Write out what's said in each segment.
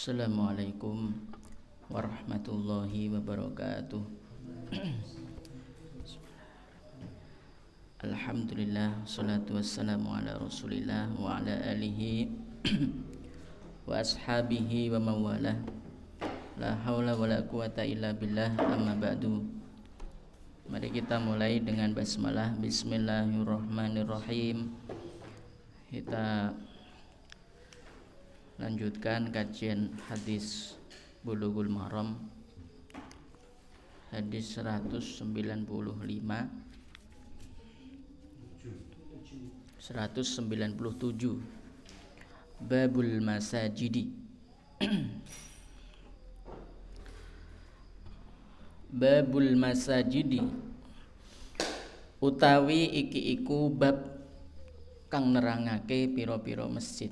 Assalamualaikum warahmatullahi wabarakatuh. Alhamdulillah, salatu wassalamu ala rasulillah wa ala alihi wa ashabihi wa mawalah. La hawla wa la quwata illa billah, amma ba'du. Mari kita mulai dengan basmalah. Bismillahirrahmanirrahim. Kita lanjutkan kajian hadis Bulughul Maram, hadis 197. Babul masajidi. Babul masajidi utawi iki iku bab kang nerangake pira-pira masjid.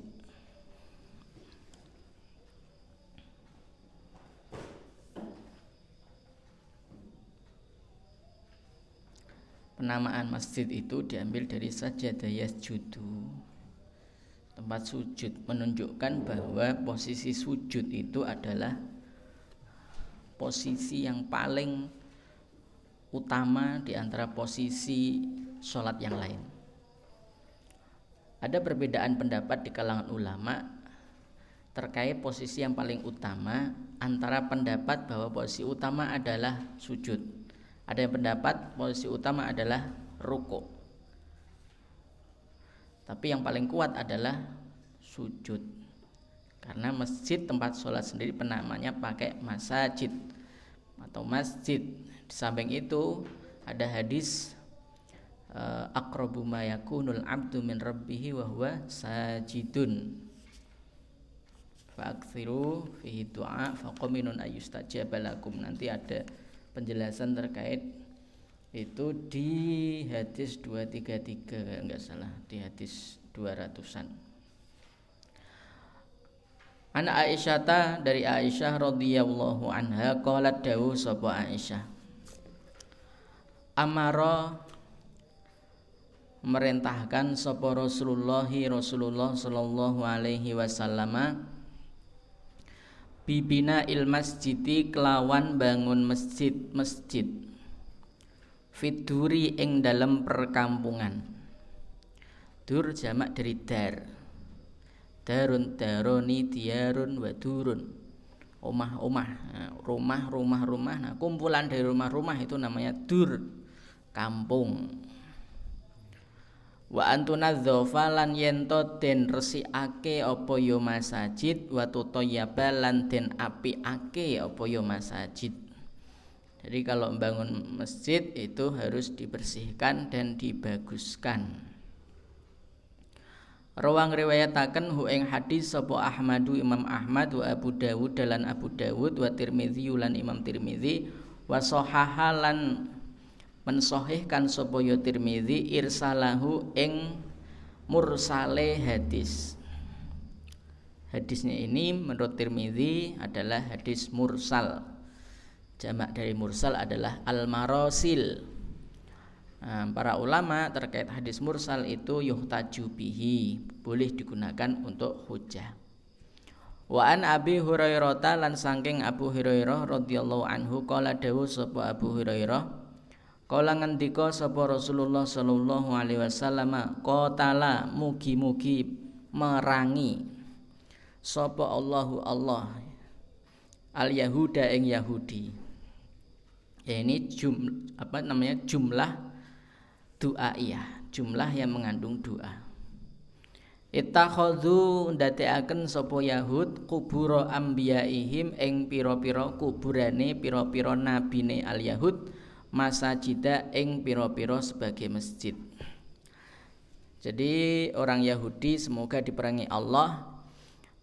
Penamaan masjid itu diambil dari sajadah yasjudu, tempat sujud, menunjukkan bahwa posisi sujud itu adalah posisi yang paling utama di antara posisi sholat yang lain. Ada perbedaan pendapat di kalangan ulama terkait posisi yang paling utama, antara pendapat bahwa posisi utama adalah sujud. Ada yang pendapat posisi utama adalah ruku'. Tapi yang paling kuat adalah sujud. Karena masjid tempat sholat sendiri penamanya pakai masajid atau masjid. Di samping itu ada hadis aqrabu ma yakunul abdu min rabbihi wa huwa sajidun. Fa'akthiru fihi du'a faqaminun ayyustajaba lakum. Nanti ada penjelasan terkait itu di hadis 233 enggak salah, di hadis 200-an. An Aisyata, dari Aisyah radhiyallahu anha, qalat dawu sapa Aisyah, amara merintahkan sapa Rasulullah sallallahu alaihi wasallam bibina il masjidi kelawan bangun masjid fiduri ing dalam perkampungan. Dur jamak dari dar. Darun, daroni, diarun, wadurun. Omah-omah, rumah-rumah. Nah, kumpulan dari rumah-rumah itu namanya dur, kampung. Wa antunadzofa lan yento den resikake apa ya masajid, wa tutoyaba lan den apiake apa ya masajid. Jadi kalau membangun masjid itu harus dibersihkan dan dibaguskan. Rawang riwayataken hu ing hadis sapa Ahmadu, Imam Ahmad, wa Abu Dawud lan Abu Dawud, wa Tirmidzi lan Imam Tirmidzi, wa sahaha lan mensahihkan sapa ya Tirmidzi irsalahu ing mursale hadis. Hadisnya ini menurut Tirmidzi adalah hadis mursal. Jamak dari mursal adalah al-marasil. Nah, para ulama terkait hadis mursal itu yuhtaju bihi, boleh digunakan untuk hujjah. Wa an Abi Hurairah lan saking Abu Hurairah radhiyallahu anhu qala dawu sapa Abu Hurairah, kala ngendika sapa Rasulullah sallallahu alaihi wasallam, qatala mugi-mugi merangi sapa Allahu Allah al-yahuda ing Yahudi. Ya, ini jumlah du'aiyah, jumlah yang mengandung doa. Ittakhadhu ndateaken sapa Yahud kubura ambiyaihim ing pira-pira kuburane pira-pira nabine al-Yahud masajida ing pira-pira sebagai masjid. Jadi orang Yahudi semoga diperangi Allah,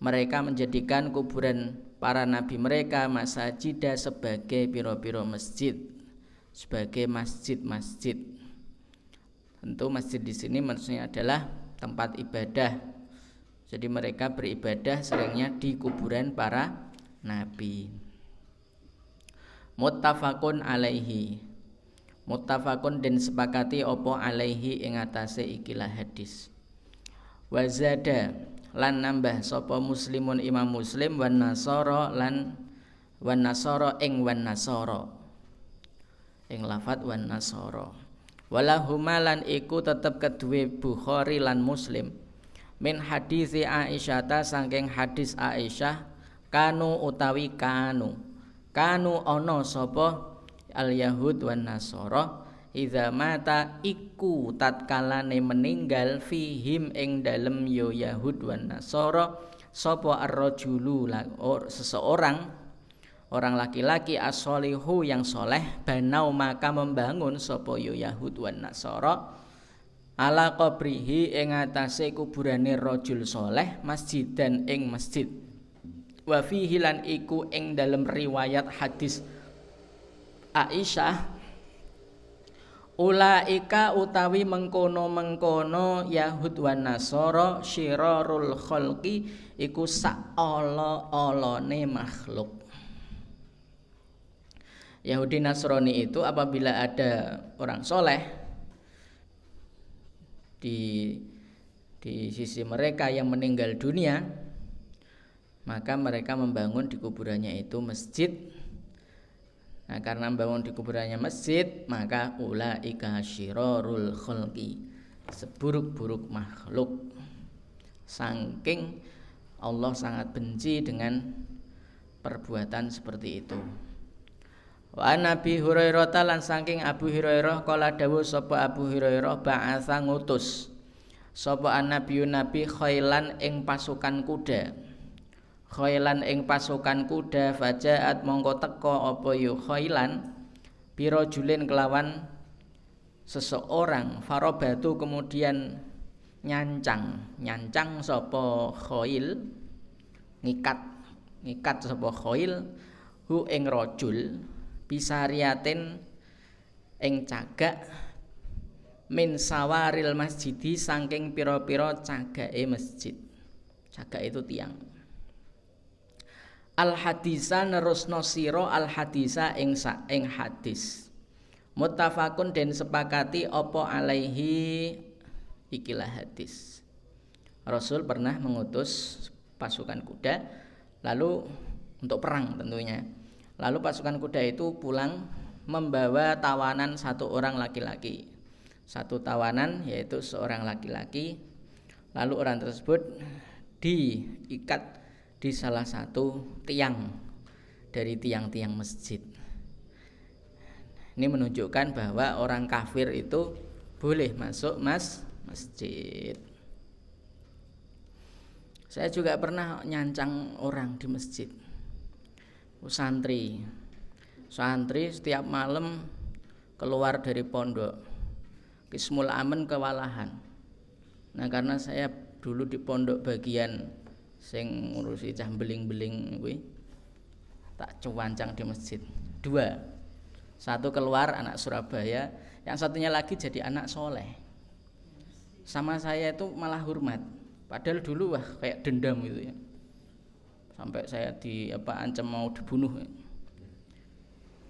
mereka menjadikan kuburan para nabi mereka masajida sebagai pira-pira masjid, sebagai masjid-masjid. Tentu masjid di sini maksudnya adalah tempat ibadah. Jadi mereka beribadah seringnya di kuburan para nabi. Muttafaqun alaihi. Muttafaqun den sepakati opo alaihi ing atase ikilah hadis. Wazada lan nambah sapa muslimun imam muslim wan nasara ing wan nasara ing lafat wan nasara walahuma lan iku tetep kedue Bukhari lan Muslim min hadisi Aisyah saking hadis Aisyah kanu utawi kanu ana sapa al yahud wan nasara idza mata iku tatkalane meninggal fihim ing dalem yo Yahud wan Nasara sapa ar-rajulu seseorang orang laki-laki as-solihu yang soleh banau maka membangun sapa yo Yahud wan Nasara ala qabrihi ing atase kuburane rajul soleh masjidan ing masjid wa fihi lan iku ing dalem riwayat hadis Aisyah ulaika utawi mengkono-mengkono Yahud wan Nasara syirarul khalqi iku saala-alane makhluk. Yahudi Nasrani itu apabila ada orang soleh di sisi mereka yang meninggal dunia, maka mereka membangun di kuburannya itu masjid. Nah, karena membangun di kuburannya masjid, maka ulaika syirarul khalqi, seburuk-buruk makhluk. Saking Allah sangat benci dengan perbuatan seperti itu. Wa Nabi Hurairah lan saking Abu Hurairah kala dawuh sapa Abu Hurairah ba'atsa ngutus sapa Nabi khailan ing pasukan kuda. Khailan ing pasukan kuda fajaat mongko teka apa yu khailan birajulin kelawan seseorang farobatu kemudian nyancang sapa khail ngikat sapa khail hu ing rajul bisariatin ing cagak min sawaril masjidi saking pira-pira cagake masjid. Cagak itu tiang. Al hadisa nerusno sira al hadisa ing hadis. Muttafaqun den sepakati apa alaihi ikilah hadis. Rasul pernah mengutus pasukan kuda lalu untuk perang tentunya. Lalu pasukan kuda itu pulang membawa tawanan satu orang laki-laki. Satu tawanan yaitu seorang laki-laki. Lalu orang tersebut diikat di salah satu tiang dari tiang-tiang masjid. Ini menunjukkan bahwa orang kafir itu boleh masuk masjid. Saya juga pernah nyancang orang di masjid. Santri setiap malam keluar dari pondok Kismul Amen kewalahan. Nah, karena saya dulu di pondok bagian sing ngurusi cah beling-beling kuwi tak cuwancang di masjid. Satu keluar anak Surabaya, yang satunya lagi jadi anak soleh. Sama saya itu malah hormat. Padahal dulu kayak dendam gitu ya. Sampai saya ancam mau dibunuh.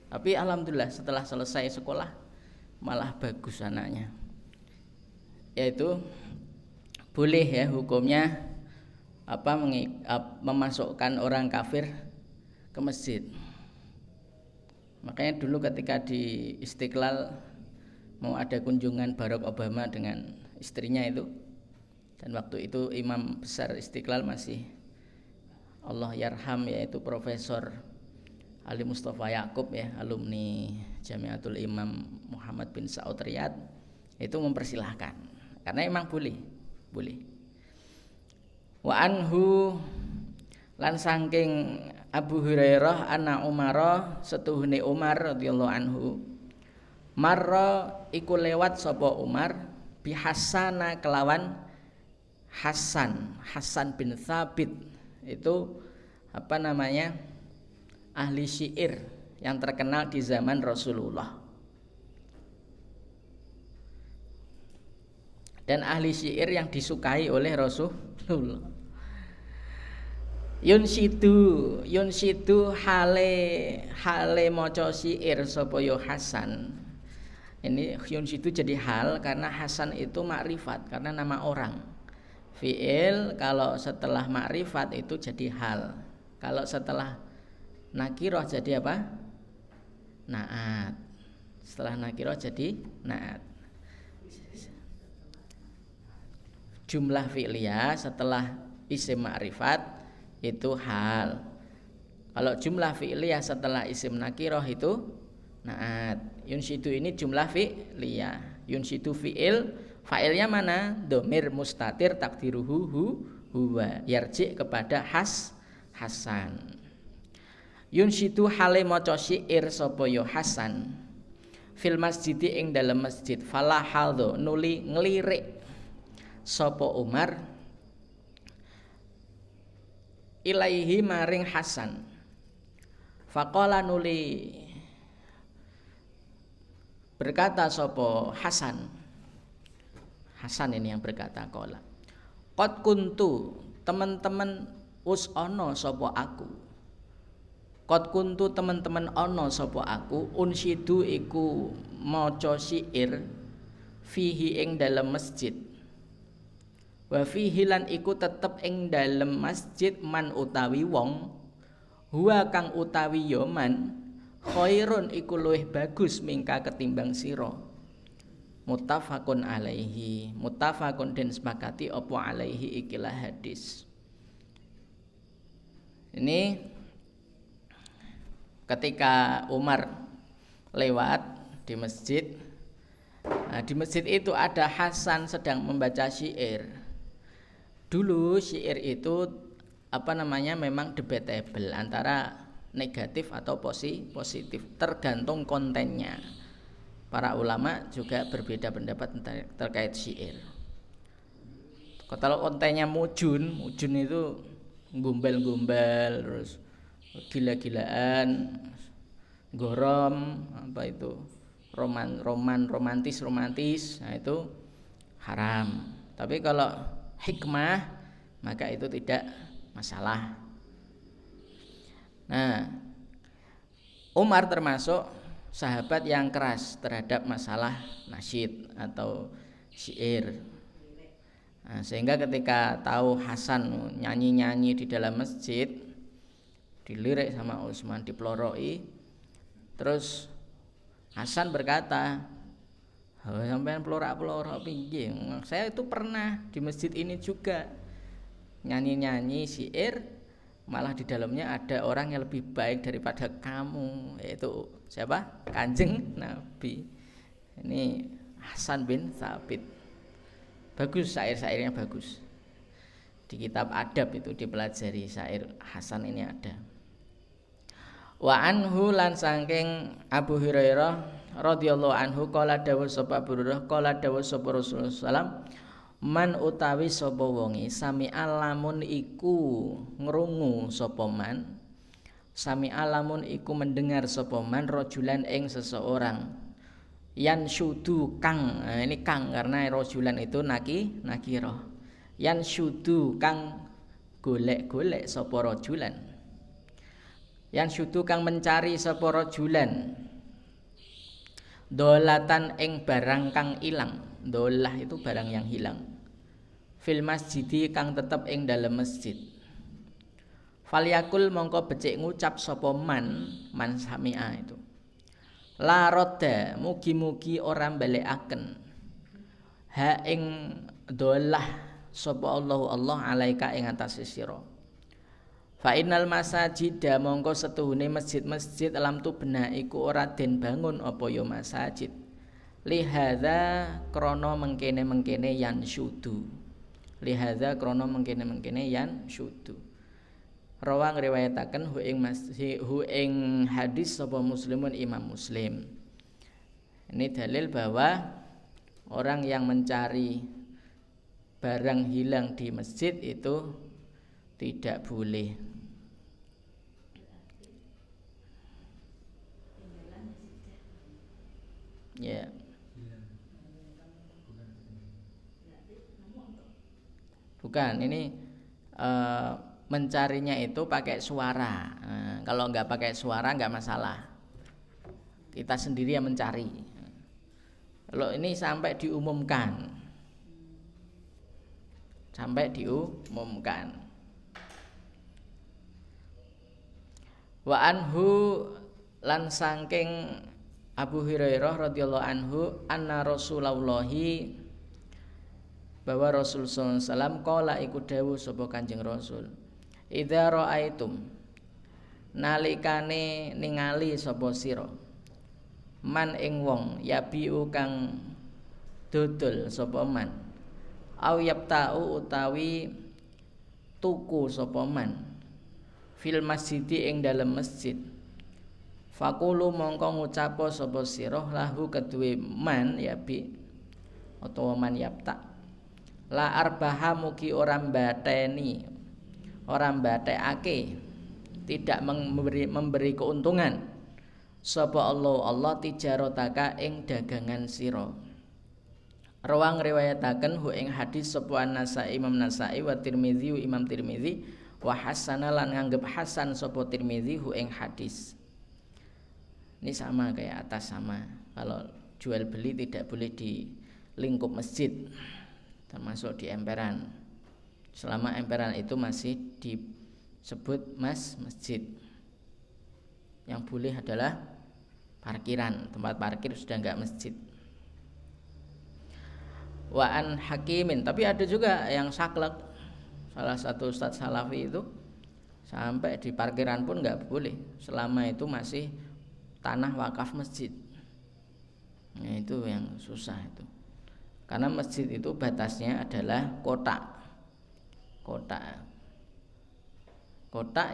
Tapi alhamdulillah setelah selesai sekolah malah bagus anaknya. Yaitu boleh ya hukumnya memasukkan orang kafir ke masjid. Makanya dulu ketika di Istiqlal mau ada kunjungan Barack Obama dengan istrinya itu, dan waktu itu imam besar Istiqlal masih Allah yarham yaitu Profesor Ali Mustafa Yaakob ya, alumni Jamiatul Imam Muhammad bin Saud Riyadh, itu mempersilahkan karena emang boleh. Wa anhu lan saking Abu Hurairah anna Umar setuhune Umar radhiyallahu anhu marra iku lewat sapa Umar bi Hasana kelawan Hasan bin Thabit, itu ahli syair yang terkenal di zaman Rasulullah. Dan ahli syair yang disukai oleh Rasulullah. Yunsidu hale maca syair sapa ya Hasan. Ini yunsidu jadi hal karena Hasan itu makrifat karena nama orang. Fi'il kalau setelah ma'rifat itu jadi hal. Kalau setelah nakiroh jadi apa? Naat. Setelah nakiroh jadi naat. Jumlah fi'liyah setelah isim ma'rifat itu hal. Kalau jumlah fi'liyah setelah isim nakiroh itu naat. Yunsidu ini jumlah fi'liyah. Yunsidu fi'il, fa'ilnya mana? Domir mustatir takdiruhu huwa, yarji kepada Hasan. Yunsidu hale maca syair sapa ya Hasan fil masjidi ing dalam masjid. Fala haldo nuli ngelirik sapa Umar ilaihi maring Hasan. Faqala nuli berkata sapa Hasan ini yang berkata qala qad kuntu, teman-teman us ana sapa aku. Qad kuntu, teman-teman ana sapa aku, unsidu iku maca syair fihi ing dalam masjid. Wa fihi lan iku tetep ing dalam masjid man utawi wong, huwa kang utawi ya man khairun iku luwih bagus mingka ketimbang sira. Muttafaqun alaihi, muttafaqun den sepakati apa alaihi ikilah hadis. Ini ketika Umar lewat di masjid. Nah, di masjid itu ada Hasan sedang membaca syair. Dulu syair itu memang debatable antara negatif atau positif, tergantung kontennya. Para ulama juga berbeda pendapat terkait syair. Kalau kontennya mujun itu gombal-gombal, terus gila-gilaan, gorom, romantis, nah itu haram. Tapi kalau hikmah maka itu tidak masalah. Nah, Umar termasuk sahabat yang keras terhadap masalah nasyid atau syair. Nah, sehingga ketika tahu Hasan nyanyi-nyanyi di dalam masjid, dilirik sama Utsman, dipeloroi, terus Hasan berkata, sampean pelorok-pelorok piye? Saya itu pernah di masjid ini juga nyanyi-nyanyi syair, malah di dalamnya ada orang yang lebih baik daripada kamu, yaitu siapa? Kanjeng Nabi. Ini Hasan bin Thabit. Bagus, syair-syairnya bagus. Di kitab adab itu dipelajari syair Hasan ini ada. Wa anhu lan saking Abu Hurairah radhiyallahu anhu qala dawuh sapa Abu Hurairah qala dawuh sapa Rasulullah sallam man utawi sapa wonge sami alamun iku ngrungu sapa man, sami alamun iku mendengar sapa man rajulan ing seseorang yan syudu kang, nah ini kang karena rajulan itu nakirah, yan syudu kang golek-golek sapa rajulan, yan syudu kang mencari sapa rajulan dolatan ing barang kang ilang. Dolah itu barang yang hilang. Fil masjidi kang tetep ing dalam masjid. Falyakul mongko becik ngucap sapa man sami'a itu. La rodda mugi-mugi ora balekaken. Ha ing dolah sapa Allah alaika ing atase sira. Fa innal masajida mongko setuhune masjid-masjid alam tu bena iku ora den bangun apa ya masjid. Lihadza krana mengkene yan syudu. Lihadza krana mengkene yan syudu. Rawang riwayataken hu ing hadis sapa Muslimun Imam Muslim. Ini dalil bahwa orang yang mencari barang hilang di masjid itu tidak boleh. Ya. Bukan, ini mencarinya itu pakai suara. Kalau nggak pakai suara nggak masalah. Kita sendiri yang mencari. Kalau ini sampai diumumkan, sampai diumumkan. Wa anhu lan saking Abu Hurairah radhiyallahu anhu anna Rasulullahi bahwa Rasul sallallahu alaihi wasallam qala iku dawuh sapa Kanjeng Rasul idza raaitum nalikane ningali sapa sira man ing wong yabiu kang dodol sapa man au yabta'u utawi tuku sapa man fil masjidi ing dalem masjid faqulu mongko ngucapo sapa sira lahu kedue man yabi utawa man yabta la arbaha mugi ora mbateni ora mbatekake tidak memberi keuntungan sapa Allah tijarotaka ing dagangan sira. Rawang riwayataken hu ing hadis sapa An-Nasa'i Imam Nasa'i wa Tirmidzi Imam Tirmidzi wa hasana lan nganggep hasan sapa Tirmidzi hu ing hadis. Ini sama kayak atas sama. Kalau jual beli tidak boleh di lingkup masjid, termasuk di emperan. Selama emperan itu masih disebut masjid. Yang boleh adalah parkiran, tempat parkir sudah enggak masjid. Wa an hakimin, tapi ada juga yang saklek. Salah satu ustadz salafi itu sampai di parkiran pun enggak boleh selama itu masih tanah wakaf masjid. Nah, itu yang susah itu. Karena masjid itu batasnya adalah kotak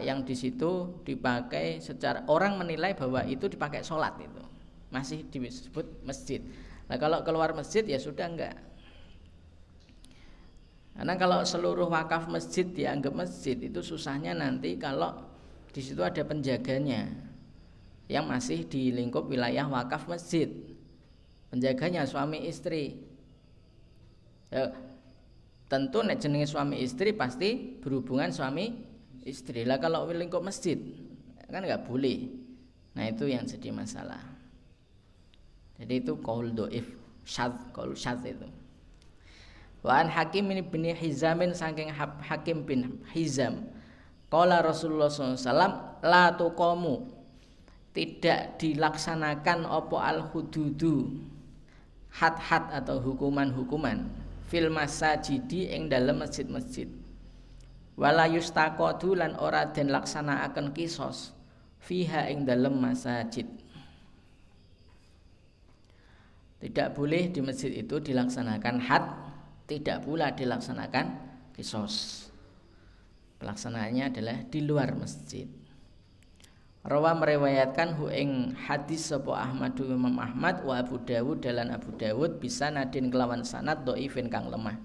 yang di situ dipakai secara orang menilai bahwa itu dipakai sholat itu masih disebut masjid. Nah kalau keluar masjid ya sudah enggak. Karena kalau seluruh wakaf masjid dianggap masjid itu susahnya nanti kalau di situ ada penjaganya yang masih di lingkup wilayah wakaf masjid. Penjaganya suami istri. Ya, tentu nek jenenge suami istri pasti berhubungan suami istri. Lah kalau lingkup masjid kan nggak boleh. Nah itu yang jadi masalah. Jadi itu qaul dhaif, qaul syadz itu. Wa an Hakim bin Hizamin saking Hakim bin Hizam qala Rasulullah SAW la tuqamu tidak dilaksanakan opo al-hududu had-had atau hukuman-hukuman fil masajidi ing dalem masjid-masjid wala yustaqadu lan ora den laksanakaken kisos fiha ing dalem masajid. Tidak boleh di masjid itu dilaksanakan had, tidak pula dilaksanakan kisos. Pelaksanaannya adalah di luar masjid. Rawa meriwayatkan hu ing hadis sapa Ahmadu Imam Ahmad wa Abu Dawud dalan Abu Dawud bisa nadin kelawan sanad dhaifin kang lemah.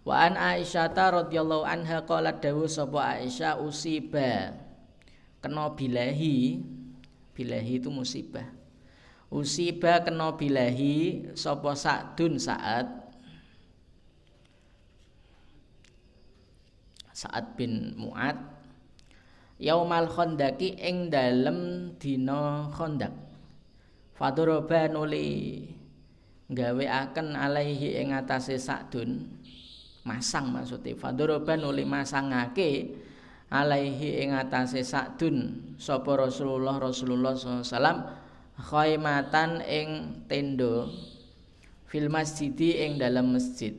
Wa an Aisyah radhiyallahu anha qalat dawu sapa Aisyah usiba kena bilahi itu musibah. Usiba kena bilahi sapa Sa'dun Sa'ad bin Mu'ad yaumal khandaqi ing dalem dina khandaq fadoroba nuli gaweaken alaihi ing atase Sa'dun masang maksudnya fadoroba nuli masangake alaihi ing atase Sa'dun sapa Rasulullah sallallahu alaihi wasallam khaymatan ing tenda fil masjidi ing dalem masjid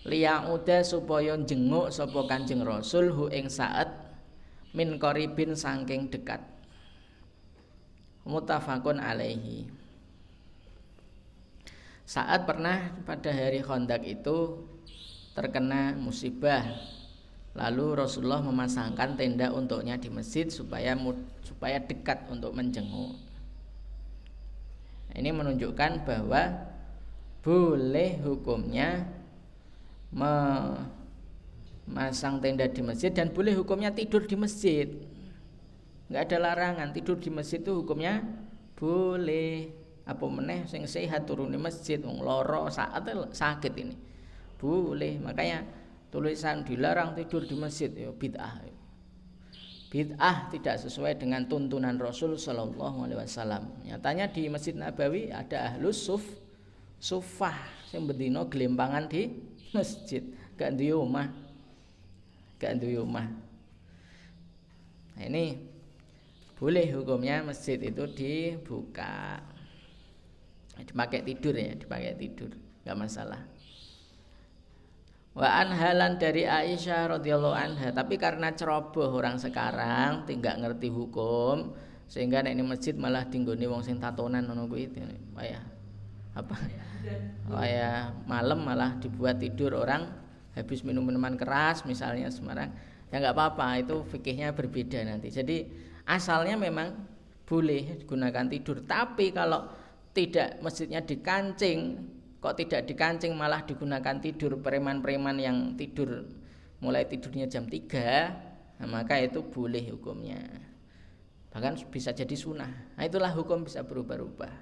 liyauda supaya jenguk sapa Kanjeng Rasul hu ing Sa'ad min qaribin saking dekat. Muttafaqun alaihi. Saat pernah pada hari Khandaq itu terkena musibah. Lalu Rasulullah memasangkan tenda untuknya di masjid supaya dekat untuk menjenguk. Ini menunjukkan bahwa boleh hukumnya masang tenda di masjid dan boleh hukumnya tidur di masjid. Enggak ada larangan tidur di masjid itu hukumnya boleh. Apa meneh sing sehat turun di masjid wong lara saat sakit ini. Boleh. Makanya tulisan dilarang tidur di masjid ya bid'ah. Bid'ah tidak sesuai dengan tuntunan Rasul sallallahu alaihi wasallam. Nyatanya di Masjid Nabawi ada ahlus suffah sing bendina gelempangan di masjid. gak duwe omah. Nah, ini boleh hukumnya masjid itu dibuka. Dipakai tidur ya, nggak masalah. Wa anhalan dari Aisyah radhiyallahu anha, tapi karena ceroboh orang sekarang tidak ngerti hukum sehingga nek ini masjid malah dinggoni wong sing tatonan ngono kuwi malam malah dibuat tidur orang habis minum minuman keras misalnya Semarang. Ya nggak apa-apa, itu fikihnya berbeda nanti. Jadi asalnya memang boleh digunakan tidur, tapi kalau tidak masjidnya dikancing, kok tidak dikancing malah digunakan tidur preman-preman yang tidur mulai tidurnya jam 3, nah maka itu boleh hukumnya. Bahkan bisa jadi sunnah. Nah itulah hukum bisa berubah-ubah.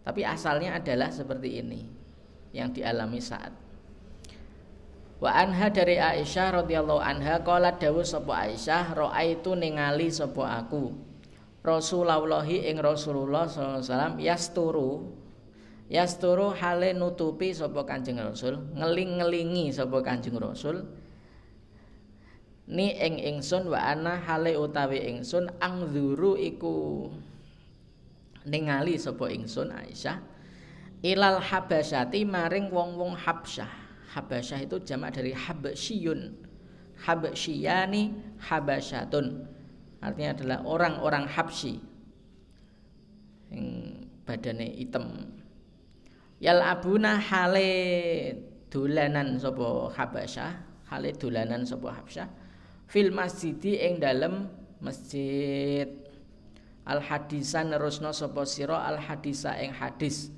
Tapi asalnya adalah seperti ini yang dialami saat. Wa anha dari Aisyah radhiyallahu anha qalat dawuh sapa Aisyah raaitu ningali sapa aku Rasulullah ing Rasulullah sallallahu alaihi wasallam yasturu hale nutupi sapa Kanjeng Rasul, ngeling-ngelingi sapa Kanjeng Rasul ni ing ingsun wa ana hale utawi ingsun angzuru iku ningali sapa ingsun Aisyah ilal habasyati maring wong-wong Habsyah. Habasyah itu jamak dari habsyiyun, habsyiyani, habasyatun, artinya adalah orang-orang Habsyi yang badannya hitam. Yal abuna hale dolanan sapa Habasyah, hale dolanan sapa Habsyah fil masjidi ing dalem masjid. Al hadisan nerusno sapa sira al hadisa ing hadis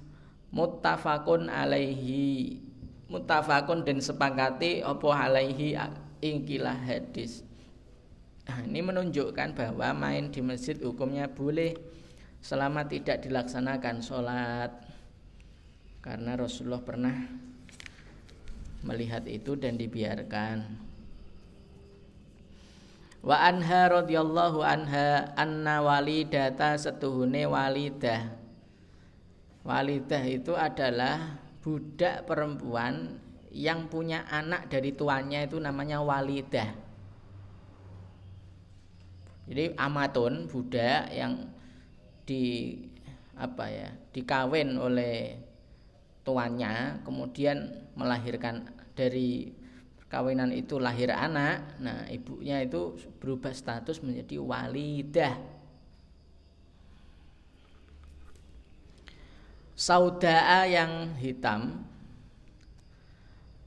muttafaqun alaihi, muttafaqun den sepakati apa alaihi ing kilah hadis. Nah, ini menunjukkan bahwa main di masjid hukumnya boleh selama tidak dilaksanakan sholat, karena Rasulullah pernah melihat itu dan dibiarkan. Wa anha radhiyallahu anha anna walidata setuhune walidah. Walidah itu adalah budak perempuan yang punya anak dari tuannya, itu namanya walidah. Jadi amatun, budak yang dikawin oleh tuannya, kemudian melahirkan, dari perkawinan itu lahir anak. Nah, ibunya itu berubah status menjadi walidah. Saudaa yang hitam,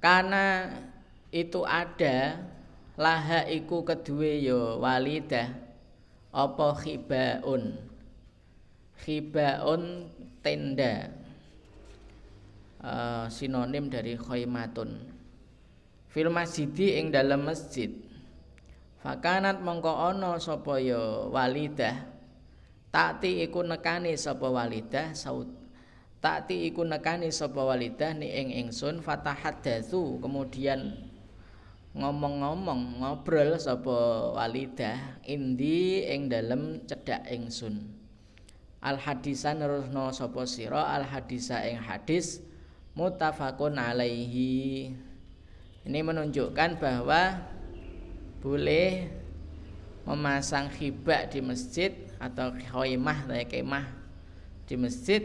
karena itu ada laha iku kedue ya walidah apa khibaun. Khibaun tenda, sinonim dari khaimatun. Fil masjidi ing dalam masjid. Fakanat mongko ana sapa ya walidah, takti iku nekani sapa walidah takti iku nekani sapa walidah ni ing ingsun fatahaddatsu, kemudian ngomong-ngomong ngobrol sapa walidah indi ing dalem cedhak ingsun. Al hadisan nerusno sapa sira al hadisa ing hadis muttafaqun alaihi. Ini menunjukkan bahwa boleh memasang khibak di masjid atau khaimah di masjid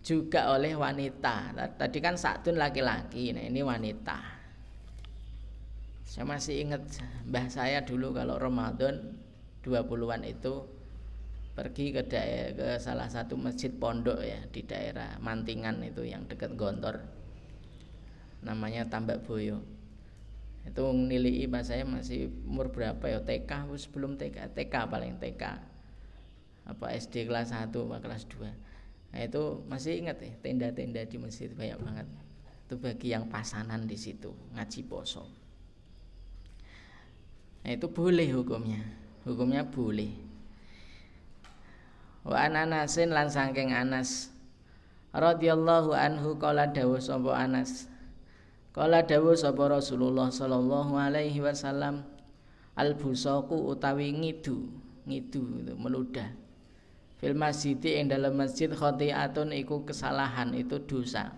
juga oleh wanita. Tadi kan saktun laki-laki, nah ini wanita. Saya masih ingat mbah saya dulu kalau Ramadan 20-an itu pergi ke salah satu masjid pondok ya di daerah Mantingan itu yang dekat Gontor, namanya Tambak Boyo. Itu nilai pas saya masih umur berapa ya, TK, sebelum TK paling TK, apa SD kelas 1 apa kelas 2. Nah, itu masih ingat ya, tenda-tenda di masjid banyak banget. Itu bagi yang pasanan di situ ngaji poso. Nah, itu boleh hukumnya boleh. Wa Anasin lan saking Anas radhiyallahu anhu qala dawuh sapa Anas, qala dawuh sapa Rasulullah sallallahu alaihi wasallam, al busaqu utawi ngidu itu meludah, fil masjid ing dalam masjid khati'atun iku kesalahan, itu dosa.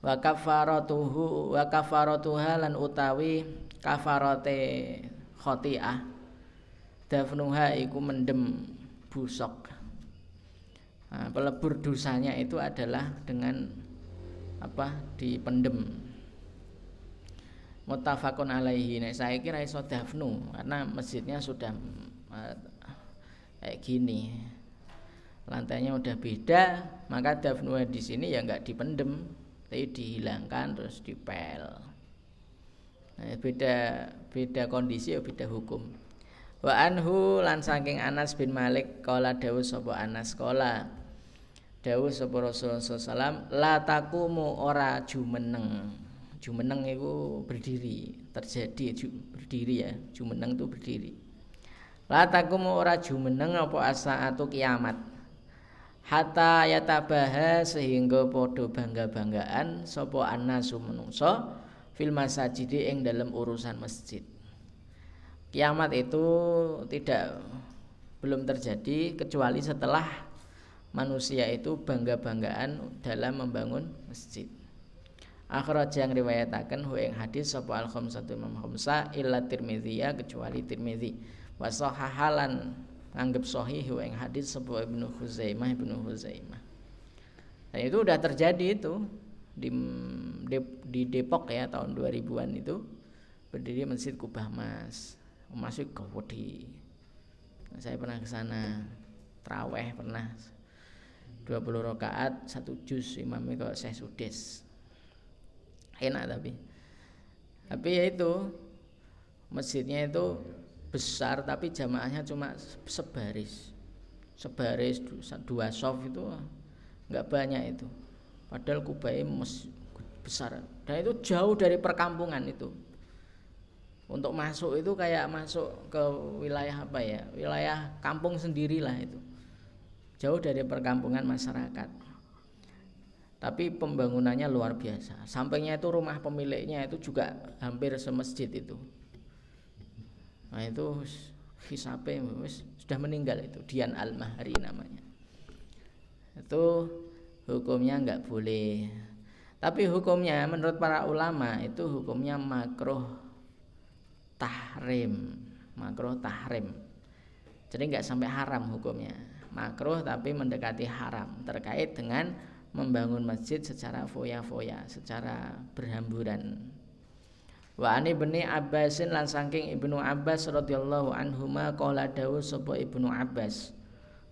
wa kafaratuha lan utawi kafarate khoti'ah dafnuha iku mendem busok. Nah, pelebur dosanya itu adalah dengan dipendem. Muttafaqun alaihi. Nek saiki ra iso dafnu karena masjidnya sudah kayak gini. Lantainya udah beda, maka dafnu di sini ya enggak dipendem, tapi dihilangkan terus dipel. Nah, beda kondisi ya beda hukum. Wa anhu lan saking Anas bin Malik qala dawuh sapa Anas qala dawuh sapa Rasulullah sallallahu la taqumu ora jumeneng. Jumeneng itu berdiri, terjadi berdiri ya. Jumeneng itu berdiri. La taqumu ora jumeneng apa as-saatu kiamat. Hatta yatabaha sehingga padha bangga-banggaan sapa annasu manungsa fil masajidi ing dalam urusan masjid. Kiamat itu belum terjadi kecuali setelah manusia itu bangga-banggaan dalam membangun masjid. Akhraj yang riwayataken hu ing hadis sapa al-khamsatu Imam Khamsah illa Tirmidzi kecuali Tirmidzi. Wa sahahalan anggap sahih hu ing hadis sapa Ibnu Khuzaimah. Dan itu udah terjadi itu di Depok ya tahun 2000-an itu berdiri Masjid Kubah Mas. Masuk ke Wodi. Saya pernah ke sana. Traweh pernah 20 rakaat 1 juz imamnya kok Syekh Sudes. Enak tapi ya itu masjidnya itu besar tapi jamaahnya cuma sebaris 2 shaf itu enggak banyak itu. Padahal Kubai besar dan itu jauh dari perkampungan itu. Untuk masuk itu kayak masuk ke wilayah wilayah kampung sendirilah itu. Jauh dari perkampungan masyarakat. Tapi pembangunannya luar biasa. Sampingnya itu rumah pemiliknya itu juga hampir semasjid itu. Nah itu hisabe sudah meninggal itu, Dian Al-Mahri namanya. Itu hukumnya enggak boleh. Tapi hukumnya menurut para ulama itu hukumnya makruh tahrim. Jadi enggak sampai haram hukumnya. Makruh tapi mendekati haram terkait dengan membangun masjid secara foya-foya, secara berhamburan. Wa ani bin Abbasin lan saking Ibnu Abbas radhiyallahu anhuma qala dawuh sapa Ibnu Abbas.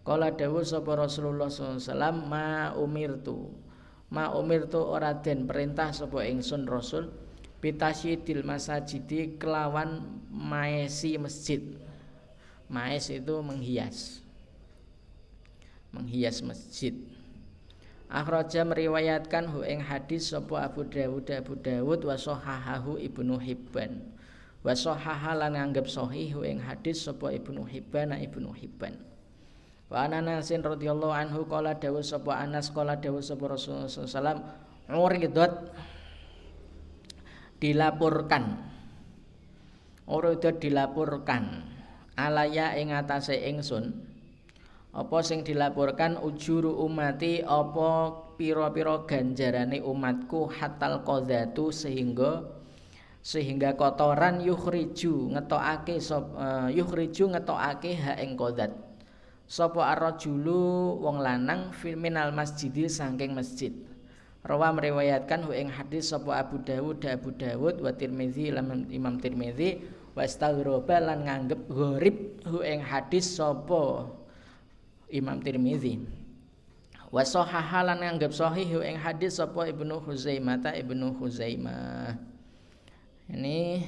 Qala dawuh sapa Rasulullah sallallahu alaihi wasallam ma umirtu ora den perintah sapa ingsun Rasul bitasyidil masajidi kelawan maesi masjid. Maes itu menghias masjid. Akhraja meriwayatkan hu ing hadis sapa Abu Dawud wa sahahahu Ibnu Hibban. Wa sahaha lan nganggep sahih hu ing hadis sapa Ibnu Hibban. Wa Anas radhiyallahu anhu qala dawuh sapa Anas qala dawuh sapa Rasulullah sallallahu alaihi wasallam uridat dilaporkan alaya ing atase ingsun apa sing dilaporkan ujuru umati apa pira-pira ganjarane umatku hatal qadzatu sehingga kotoran yukhriju ngetokake ha ing qadzat sapa ar-rajulu wong lanang fil minal masjidi saking masjid. Rawa meriwayatkan hu ing hadis sapa Abu Dawud wa Tirmidzi lan Imam Tirmidzi wa istaghraba lan nganggep gharib hu ing hadis sapa Imam Tirmidzi. Wa sahahalan nganggep sahih ing hadis sapa Ibnu Khuzaimah. Ini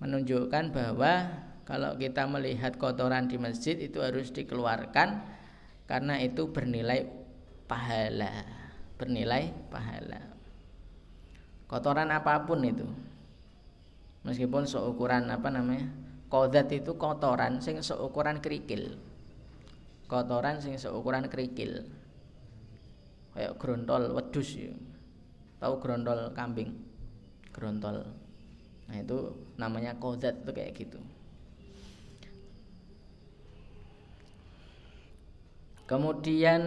menunjukkan bahwa kalau kita melihat kotoran di masjid itu harus dikeluarkan karena itu bernilai pahala. Kotoran apapun itu. Meskipun seukuran qadzat itu kotoran sing seukuran kerikil. Kayak grontol wedhus ya. Tahu grontol kambing? Grontol. Nah, itu namanya qadzat itu kayak gitu. Kemudian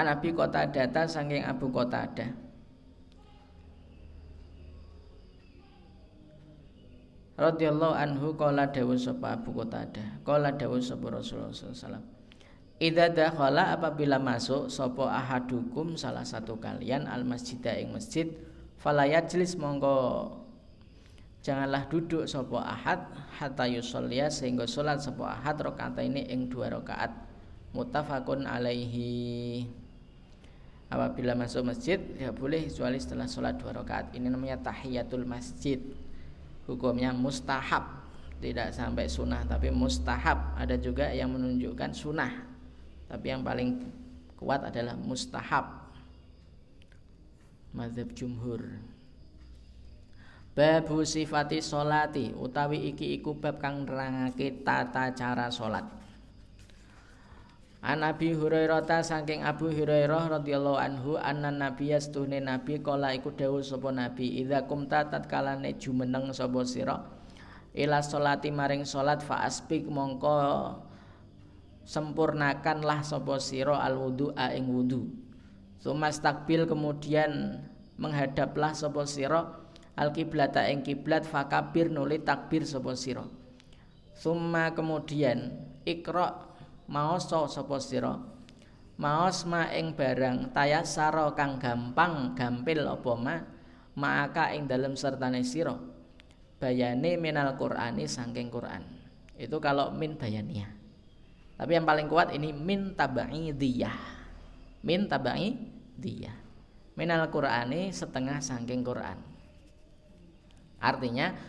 An Abi Qatadah saking Abu Qatadah radhiyallahu anhu qala dawuh sapa Abu Qatadah qala dawuh sapa Rasulullah sallallahu alaihi wasallam idza dakhala apabila masuk sapa ahadukum salah satu kalian al masjida ing masjid fala yajlis mongko janganlah duduk sapa ahad hatta yusolliya sehingga salat sapa ahad rakaataini ing 2 rakaat muttafaqun alaihi. Apabila masuk masjid tidak boleh kecuali setelah salat 2 rakaat. Ini namanya tahiyatul masjid. Hukumnya mustahab, tidak sampai sunnah tapi mustahab. Ada juga yang menunjukkan sunnah, tapi yang paling kuat adalah mustahab. Mazhab jumhur. Babu sifati sholati utawi iki iku bab kang nerangake tata cara salat. An Abi Hurairah saking Abu Hurairah radhiyallahu anhu anna nabiyya stuhne nabi kala iku dawuh sapa nabi idza kumta tatkalane jumeneng sapa sira ila sholati maring salat fa asbik mongko sempurnakanlah sapa sira al wudu'a ing wudu. Sumastakbil kemudian menghadaplah sapa sira al kiblata ing kiblat fakabir nuli takbir sapa sira. Summa kemudian ikra maos sapa sira maos ma ing barang tayassara kang gampang gampil apa maka ing dalem sertane sira bayane minal Qur'ani saking Qur'an. Itu kalau min bayaniyah. Tapi yang paling kuat ini min tabaidiyah. Min tabaidiyah. Minal Qur'ani setengah saking Qur'an. Artinya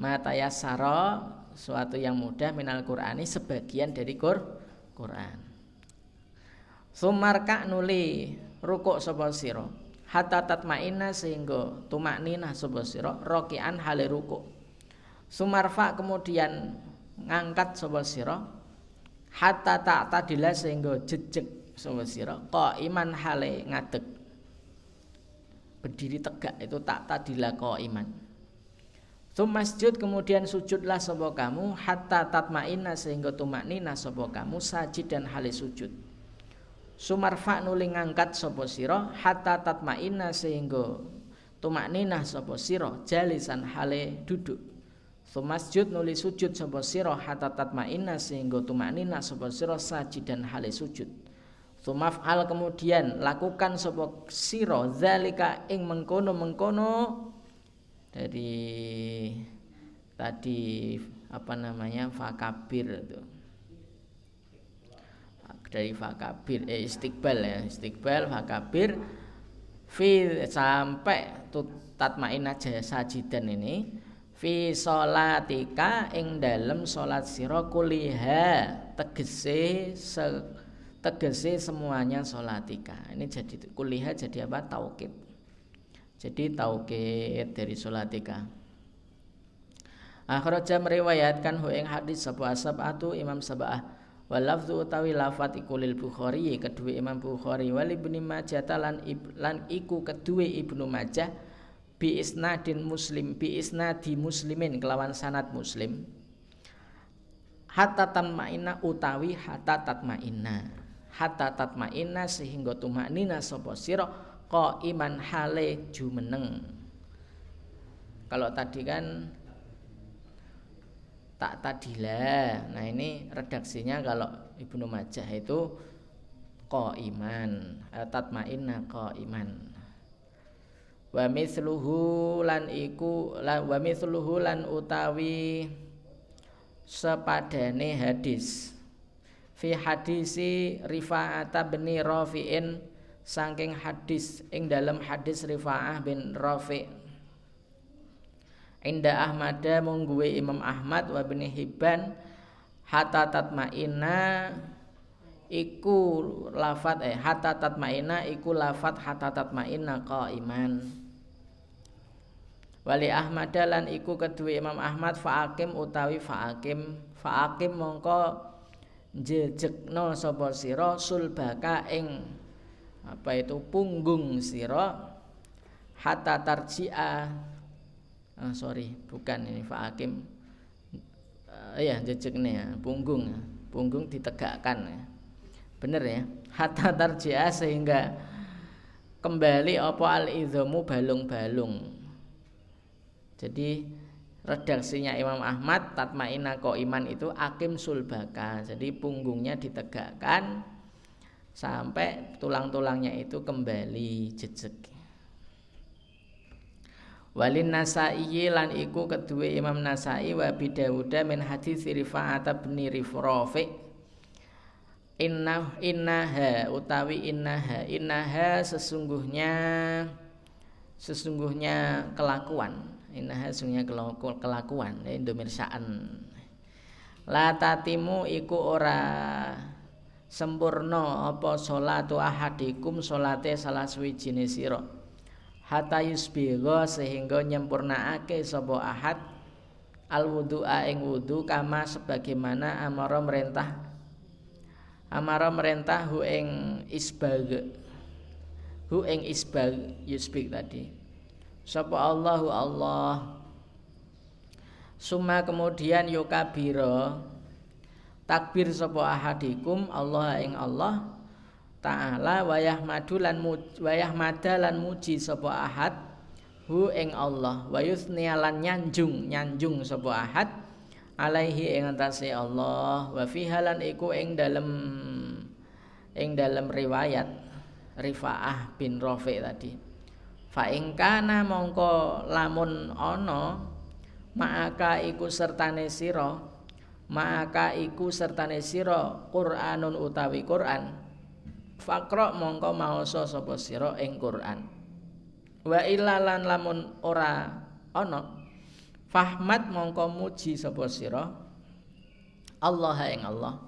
matayassara suatu yang mudah minal Qur'ani sebagian dari Quran. Sumarka nuli rukuk sapa sira hatta tatmainna sehingga tumakninah sapa sira rakian hale rukuk. Sumarfa kemudian ngangkat sapa sira hatta ta'tadila sehingga jejeg sapa sira qaiman hale ngadeg. Berdiri tegak itu ta'tadila qaiman. Masjud kemudian sujudlah sapa kamu hatta tatmainna sehingga tumaknina sapa kamu sajid dan hale sujud. Sumarfa nuli ngangkat sapa sira hatta tatmainna sehingga tumaknina sapa sira jalisan hale duduk. Masjud nuli sujud sapa sira hatta tatmainna sehingga tumaknina sapa sira sajid dan hale sujud. Sumaf'al kemudian lakukan sapa sira zalika ing mengkono-mengkono dari tadi fakabir itu dari fakabir istiqbal ya istiqbal fakabir fi sampai tatmain aja sajidan ini fi sholatika ing dalem salat sira kuliha tegese semuanya sholatika. Ini jadi kuliha jadi apa taukid. Jadi taukid dari sholatika. Akhraja meriwayatkan hu ing hadis sapa sab'atu Imam Sab'ah wa lafzu utawi lafat iku lil Bukhari kedue Imam Bukhari wal Ibnu Majah lan iku kedue Ibnu Majah bi isnadin Muslim bi isnadi muslimin kelawan sanad Muslim hatta tatmainna utawi hatta tatmainna sehingga tumaknina sapa sira qaiman hale jumeneng. Kalau tadi kan tak tadilah. Nah ini redaksinya kalau Ibnu Majah itu qaiman, tatmainna qaiman. Wa mithluhu lan utawi sepadane hadis fi hadisi Rifa'ata bin Rafi'in saking hadis ing dalam hadis Rifa'ah bin Rafi' inda Ahmad mungguwe Imam Ahmad wa bin Hibban hatta tatmainna iku lafat hatta tatmainna iku lafat hatta tatmainna qaiman wali Ahmad lan iku kedua Imam Ahmad fa'akim utawi fa'akim mongko jejekno sapa sira sulbaka ing punggung sira hatta tarji'a bukan ini fa'akim jejekne ya punggung ditegakkan ya bener ya hatta tarji'a sehingga kembali apa al-idhamu balung-balung. Jadi redaksinya Imam Ahmad tatma'inna qaiman itu akim sulbaka. Jadi punggungnya ditegakkan sampai tulang-tulangnya itu kembali jejeg. Walin Nasa'i lan iku kedue Imam Nasa'i wa Abi Dawud min hadits Rifa'ah bin Rafi' innaha utawi innaha sesungguhnya kelakuan indomirsaan la tatimu iku ora sempurna apa sholatu ahadikum salate salah suwijine sira hatta yusbigha sehingga nyempurnaake sapa ahad al wudu'a ing wudu kama sebagaimana amara merintah hu ing isbag yusbig tadi sapa Allahu Allah summa kemudian yukabira takbir sapa ahadikum Allah ing Allah Ta'ala wayah madalan muji sapa ahad hu ing Allah wa yusnialan nyanjung sapa ahad alaihi ing atase Allah wa fihalan iku ing dalem riwayat Rifa'ah bin Rafi' tadi fa ing kana mongko lamun ana ma'aka iku sertane sira Qur'anun utawi Qur'an Faqra mongko maoso sapa sira ing Quran. Wa ilalan lamun ora ana fahmat mongko muji sapa sira Allah ing Allah.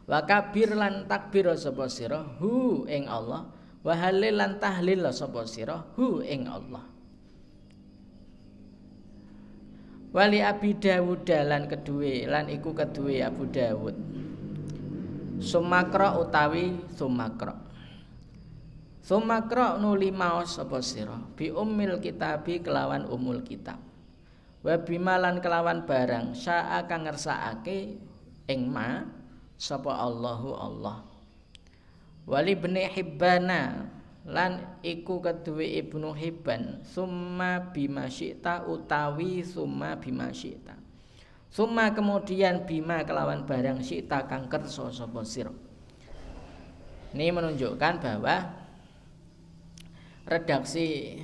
Wa kabir lan takbir sapa sira hu ing Allah. Wa halil lan tahlil sapa sira hu ing Allah. Wali Abi Dawud lan iku kedue Abu Dawud. Sumakra utawi sumakra nuli maos sapa sira bi ummil kitabi kelawan umul kitab wa bimalan kelawan barang syaa kang ngersakake ing ma sapa Allahu Allah wali ibni Hibbana lan iku kedue Ibnu Hibban summa bimasyita utawi summa bimasyita summa kemudian bima kelawan barang syita kang kersa sapa sira. Ini menunjukkan bahwa redaksi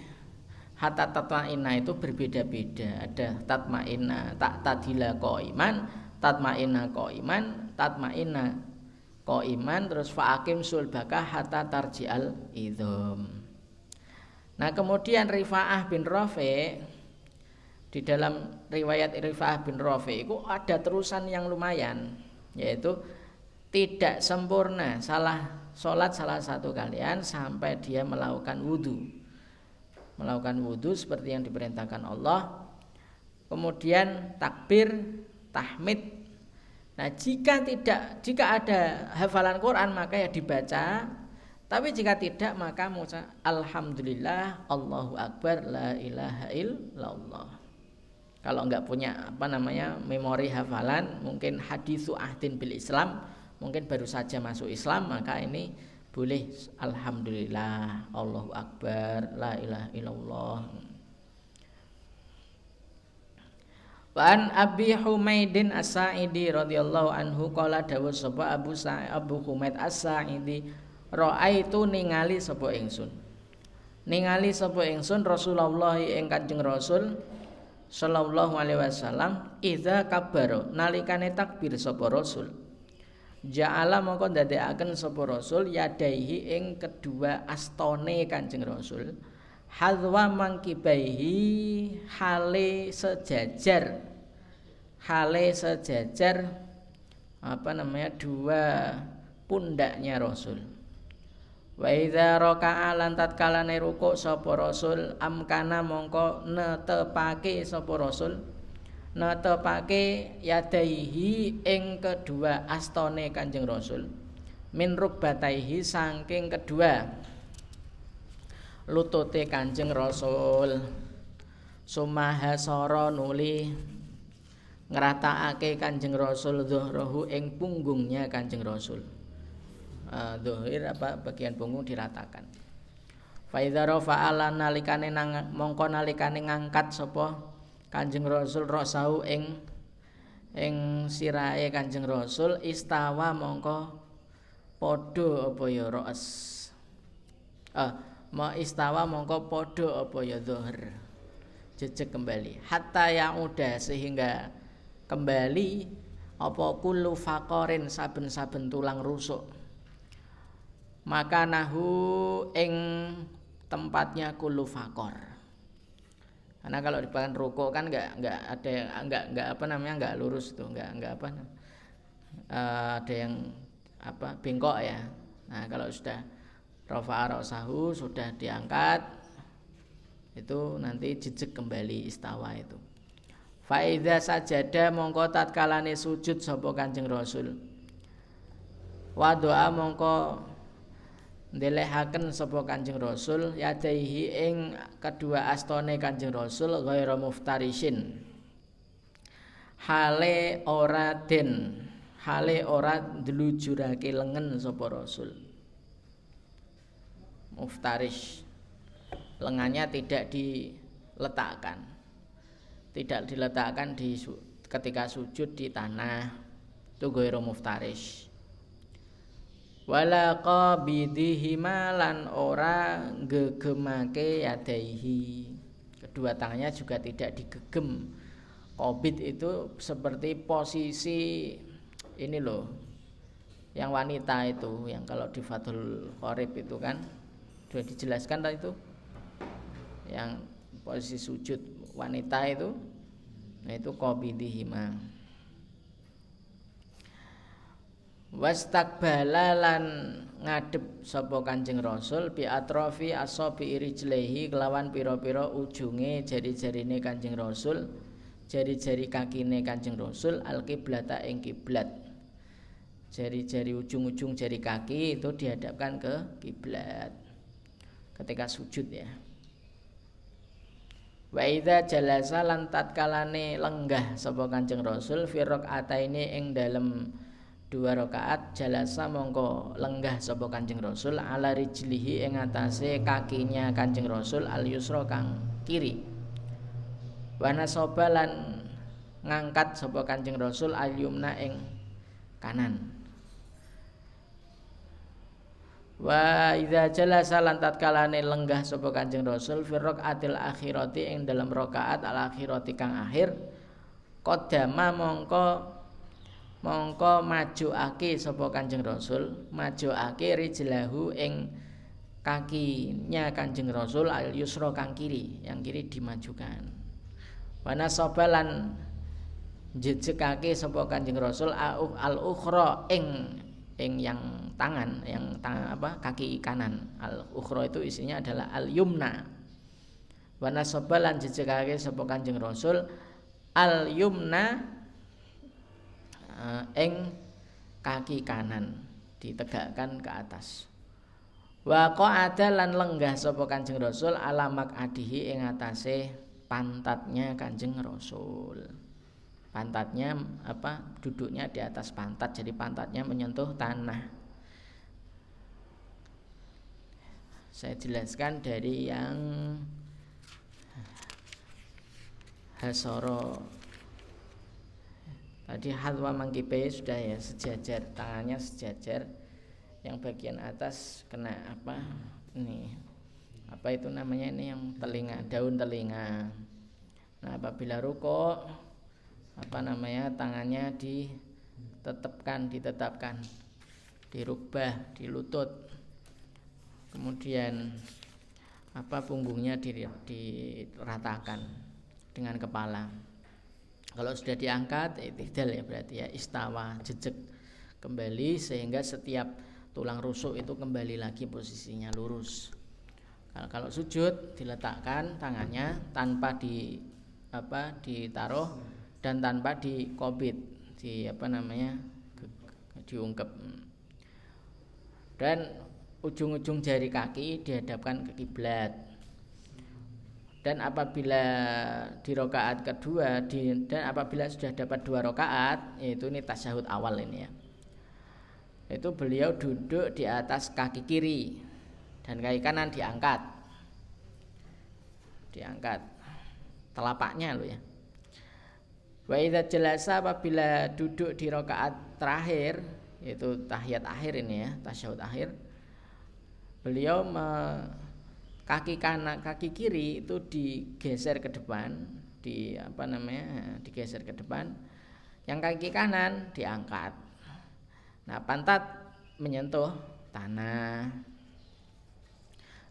hatta tatma'inna itu berbeda-beda. Ada tatma'inna ta'tadila qaiman, tatma'inna qaiman, terus fa'akim sulbaka hatta tarji'al idham. Nah, kemudian Rifa'ah bin Rafi' di dalam riwayat Rifa'ah bin Rafi' itu ada terusan yang lumayan, yaitu tidak sempurna sholat salah satu kalian sampai dia melakukan wudu seperti yang diperintahkan Allah, kemudian takbir, tahmid. Nah, jika ada hafalan Quran maka ya dibaca, tapi jika tidak maka mengucap alhamdulillah, Allahu akbar, la ilaha illallah. Kalau enggak punya memori hafalan, mungkin hadisu ahdin bil Islam, mungkin baru saja masuk Islam, maka ini boleh alhamdulillah, Allahu akbar, la ilaha illallah. Wa an Abi Humaidin As-Sa'idi radhiyallahu anhu qala dawuh sapa Abu Humaid As-Sa'idi ra'aitu ningali sapa ingsun Rasulullah ing Kanjeng Rasul sallallahu alaihi wasallam idza kabbara nalikane takbir sapa Rasul ja'ala mongko ndadekaken sapa Rasul yadaihi ing kedua astone Kanjeng Rasul hadwa mangkibaihi hale sejajar dua pundaknya Rasul. Wa idza raka'a lan tatkalane rukuk sapa Rasul amkana mongko netepake sapa Rasul yadaihi ing kedua astane Kanjeng Rasul min rukbataihi saking kedua lutute Kanjeng Rasul sumaha sara nuli ngratakake Kanjeng Rasul zuhrahu ing punggungnya Kanjeng Rasul. Dhuhur bagian punggung diratakan. Fa idza rafa'ala nalikane mongko nalikane ngangkat sapa Kanjeng Rasul rasahu ing sirahe Kanjeng Rasul istawa mongko padha apa ya ra's. Istawa mongko padha apa ya dhuhur. Jejeg kembali hatta yauda sehingga kembali apa kullu faqarin saben-saben tulang rusuk. Maka nahu ing tempatnya kullu faqar. Karena kalau di bagian rukuk kan enggak ada enggak lurus tuh, enggak ada yang bengkok ya. Nah, kalau sudah rafa'a ra'sahu sudah diangkat itu nanti jejeg kembali istawa itu. Fa idza sajada mongko tatkalane sujud sapa Kanjeng Rasul. Wa doa mongko ndelehaken sapa Kanjeng Rasul yadaihi ing kedua astone Kanjeng Rasul ghairu muftarishin. Hale ora ndlujurake lengen sapa Rasul. Muftarish, lengannya tidak diletakkan ketika sujud di tanah, itu ghairu muftarish. Wala qabidihi malan ora gegemake yadaihi, kedua tangannya juga tidak digegem. Qabid itu seperti posisi ini loh, yang wanita itu, yang kalau di Fathul Qorib itu kan sudah dijelaskan tadi itu, yang posisi sujud wanita itu, nah itu qabidihima. Wastaqbala lan ngadep sapa Kanjeng Rasul bi atrofi asabi rijlehi kelawan pira-pira ujunge jari-jarine Kanjeng Rasul, jari-jari kakine Kanjeng Rasul al kiblata ing kiblat. Jari-jari ujung-ujung jari kaki itu dihadapkan ke kiblat ketika sujud ya. Wa idza jalasa lan tatkalane lenggah sapa Kanjeng Rasul fi rakaataini ing dalem 2 rakaat jalasa mongko lenggah sapa Kanjeng Rasul ala rijlihi ing atase kakinya Kanjeng Rasul al yusra kang kiri. Wa nasaba lan ngangkat sapa Kanjeng Rasul al yumna ing kanan. Wa idza jalasa lan tatkalane lenggah sapa Kanjeng Rasul fi rakaatil akhirati ing dalam rakaat al akhirati kang akhir qadama mongko majuake sapa Kanjeng Rasul majuake rijlahu ing kakinya Kanjeng Rasul al yusra kang kiri, yang kiri dimajukan. Wa nasaba lan jejegake sapa Kanjeng Rasul al ukhra ing yang tangan kaki kanan. Al ukhra itu isinya adalah al yumna. Wa nasaba lan jejegake sapa Kanjeng Rasul al yumna ing kaki kanan ditegakkan ke atas. Wa qa'ada lan lenggah sapa Kanjeng Rasul ala maq'adihi ing atase pantatnya Kanjeng Rasul. Pantatnya duduknya di atas pantat, jadi pantatnya menyentuh tanah. Saya jelaskan dari yang hasoro tadi, hadwa mangkipe sudah ya sejajar, tangannya sejajar, yang bagian atas kena itu namanya ini yang telinga, daun telinga. Nah, apabila rukuk tangannya ditetapkan di rukbah, di lutut, kemudian punggungnya diratakan dengan kepala. Kalau sudah diangkat i'tidal ya, berarti ya istawa, jejeg kembali sehingga setiap tulang rusuk itu kembali lagi posisinya lurus. Kalau sujud diletakkan tangannya tanpa ditaruh dan tanpa dikobit, diungkep. Dan ujung-ujung jari kaki dihadapkan ke kiblat. Dan apabila di rakaat kedua dan apabila sudah dapat 2 rakaat, yaitu ini tasyahud awal ini ya. itu beliau duduk di atas kaki kiri dan kaki kanan diangkat telapaknya loh ya. Wa idza jalasa, apabila duduk di rakaat terakhir yaitu tahiyat akhir ini ya, tasyahud akhir, beliau kaki kanan kaki kiri itu digeser ke depan, digeser ke depan, yang kaki kanan diangkat. Nah, pantat menyentuh tanah.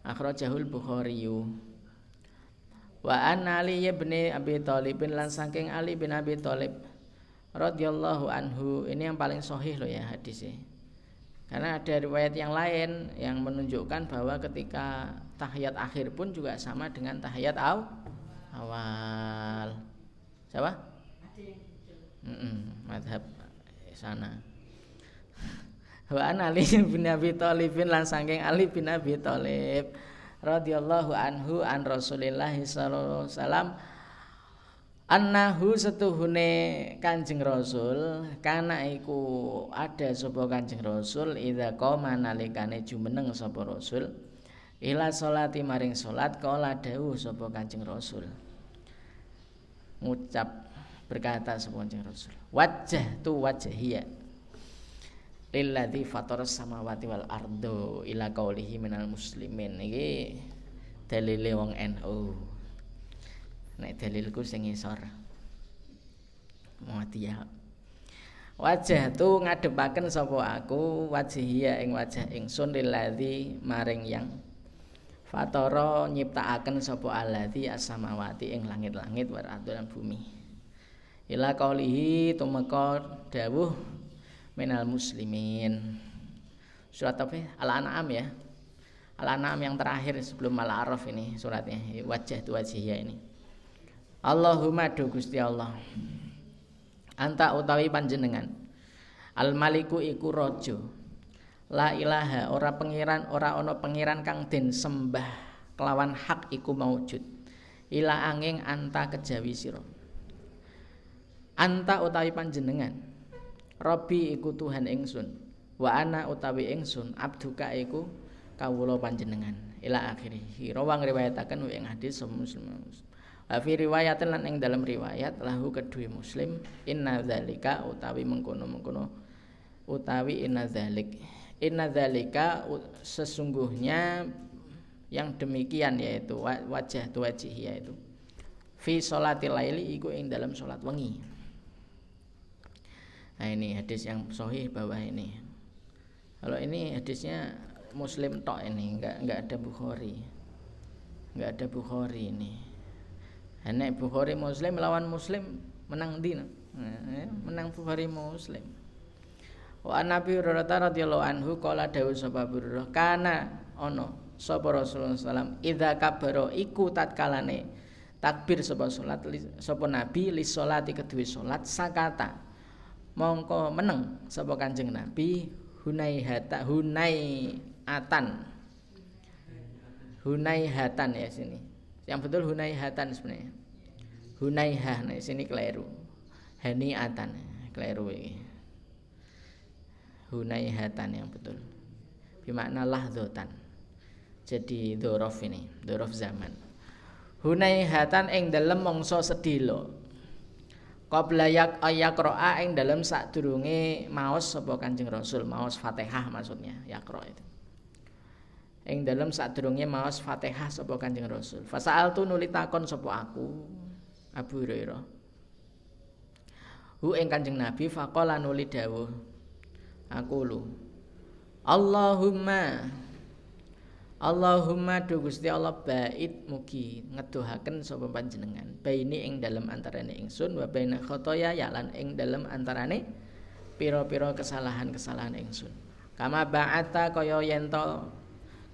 Akhrajahul Bukhari. Wa an Ali bin Abi Thalib, lan saking Ali bin Abi Thalib radhiyallahu anhu, ini yang paling sahih loh ya hadisnya. Karena ada riwayat yang lain yang menunjukkan bahwa ketika tahiyat akhir pun juga sama dengan tahiyat awal. Siapa? Madhab sana. Wa an Ali bin Abi Thalib, lan saking Ali bin Abi Thalib radhiyallahu anhu an Rasulillah sallallahu alaihi wasallam annahu setuhune Kanjeng Rasul kana iku ada sapa Kanjeng Rasul idza qoma nalikane jumeneng sapa Rasul ila sholati maring salat kala dawuh sapa Kanjeng Rasul ngucap berkata sapa Kanjeng Rasul wajjah tu wajhiya lilladzi fataras samawati wal ardo ila qaulihi minal muslimin. Iki dalile wong NU. Nek dalilku sing ngisor Muhammadiyah. Wajah tu ngadepaken sapa aku wajhiya ing wajah ingsun lilladzi maring yang fatara nyiptakaken sapa alladzi as-samawati ing langit-langit wal ardo lan bumi. Ila qaulihi tumeka dawuh minal muslimin. Surat apa? Al-An'am ya. Al-An'am yang terakhir sebelum Al-A'raf ini suratnya. Wajah tu wajhiya ini. Allahumma do Gusti Allah. Anta utawi panjenengan. Al-Maliku iku raja. La ilaha ora pengiran, ora ana pengiran kang den sembah kelawan hak iku maujud. Ila angin anta kejawi sira. Anta utawi panjenengan. Rabbi iku Tuhan ingsun, wa ana utawi ingsun abduka iku kawula panjenengan. Ila akhirih. Rawang riwayataken ing hadis Muslim. Wa fi riwayatin lan ing dalam riwayat lahu kedue Muslim inna dzalika utawi mengkono-mengkono utawi inna dzalika sesungguhnya yang demikian yaitu wajah tu wajih yaitu fi sholatil laili iku ing dalam salat wengi. Nah ini hadis yang sahih bawah ini. Kalau ini hadisnya Muslim tok ini, enggak ada Bukhari. Enggak ada Bukhari ini. Nek Bukhari Muslim lawan Muslim menang ndi? Menang Bukhari Muslim. Wa Nabi Hurairah radhiyallahu anhu qala dawuh sapa Hurairah kana ana sapa Rasulullah sallam idza kabara iku tatkalane takbir sapa salat sapa Nabi li sholati kedue salat sakata mongko meneng sapa Kanjeng Nabi hunaihatan ya sini. Yang betul hunaihatan sebenarnya. Hunaihah nah sini keliru. Haniatan keliru iki. Hunaihatan yang betul. Bermakna lahdzatan. Jadi dzaraf ini, dzaraf zaman. Hunaihatan ing dalem mangsa sedhela. Qabla yaqra'a ing dalem sadurunge maos sapa Kanjeng Rasul, maos Fatihah maksudnya, yaqra itu. Ing dalem sadurunge maos Fatihah sapa Kanjeng Rasul. Fasa'altu nuli takon sapa aku Abu Hurairah. Hu ing Kanjeng Nabi faqala nuli dawuh. Aku lu. Allahumma do Gusti Allah bait mugi ngedohaken sapa panjenengan baini ing dalem antarane ingsun wa baina khotoya ya lan ing dalem antarane pira-pira kesalahan-kesalahan ingsun. Kama ba'ata kaya yen to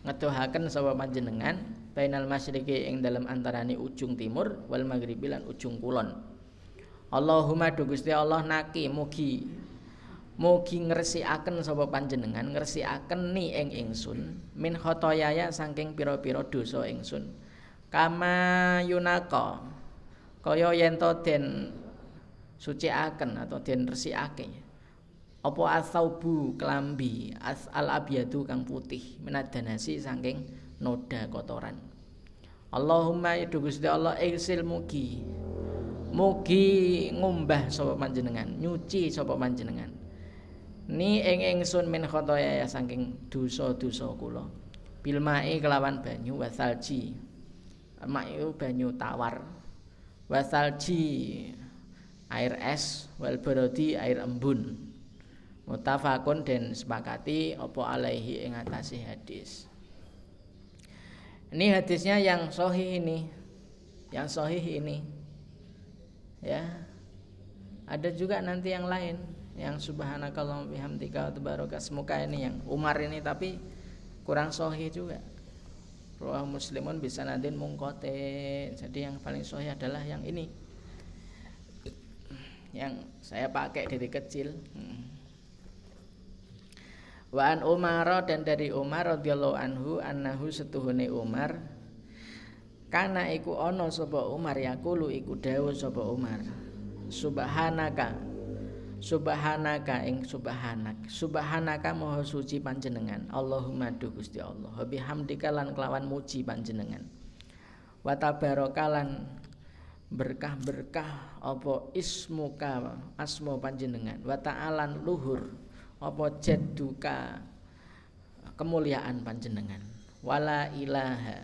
ngedohaken sapa panjenengan bainal masyriqi ing dalem antarane ujung timur wal maghribi lan ujung kulon. Allahumma do Gusti Allah naki mugi ngresikaken sapa panjenengan ngresikaken ni ing ingsun min khotoyaya saking pira-pira dosa ingsun kama yunaka kaya yen to den sucikaken atau den resikake Apa asaubu kelambi al abyadu kang putih minadanasi saking noda kotoran. Allahumma ya Gusti Allah iksil mugi ngumbah sapa panjenengan, nyuci sapa panjenengan. Ni ing ingsun min khotoya saking dosa-dosa kula. Bil mai kelawan banyu wasalji. Mai banyu tawar. Wasalji air es wal barodi air embun. Mutafakun den sepakati apa alaihi ing atase hadis. Ini hadisnya yang sahih ini. Yang sahih ini. Ya. Ada juga nanti yang lain yang subhanakallahumma bihamdika wa tabaraka ismuka ini yang Umar ini tapi kurang sahih juga. Rawah Muslimun bisa nadin mungkote. Jadi yang paling sahih adalah yang ini. Yang saya pakai dari kecil. Wa an Umar dan dari Umar radhiyallahu anhu annahu setuhune Umar kana iku ana sapa Umar yaqulu iku dawuh sapa Umar subhanaka ing subhanaka maha suci panjenengan Allahumma du Gusti Allah wa bihamdika lan kelawan muji panjenengan wa tabarakalan berkah-berkah apa ismuka asma panjenengan wa ta'alan luhur apa jadduka kemuliaan panjenengan wala ilaha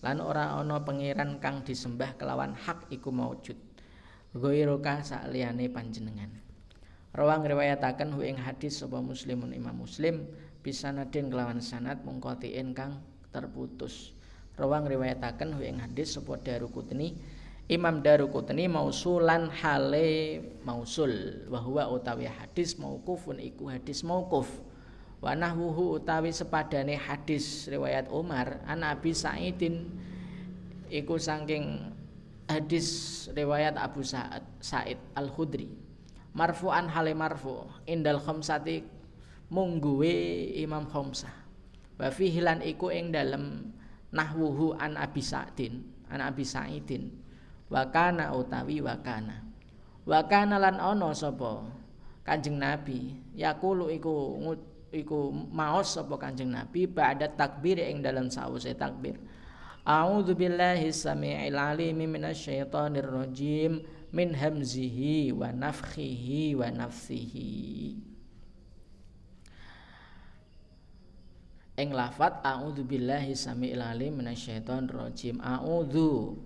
lan ora ana pangeran kang disembah kelawan hak iku maujud ghairuka saliyane panjenengan. Rawang riwayataken hu ing hadis sapa Muslimun Imam Muslim bisanadin kelawan sanad mungkotiin kang terputus. Rawang riwayataken hu ing hadis sapa Daruqutni Imam Daruqutni mausulan hale mausul wa huwa utawi hadis mauqufun iku hadis mauquf wa nahwuhu utawi sepadane hadis riwayat Umar an Abi Sa'idin iku saking hadis riwayat Abu Sa'id Al-Khudri marfu'an hale marfu indal khamsati mungguwe Imam Khamsah wa fihi lan iku ing dalem nahwuhu an Abi Sa'idin wakana utawi wakana lan ana sapa Kanjeng Nabi yaqulu iku maos sapa Kanjeng Nabi ba'da takbir ing dalam sawise takbir a'udzubillahi samii'il alim minasyaitonir rajim min hamzihi wa nafthihi wa nafsihi ing lafat a'udzubillahi samii'il alim minasyaitonir rajim a'udzu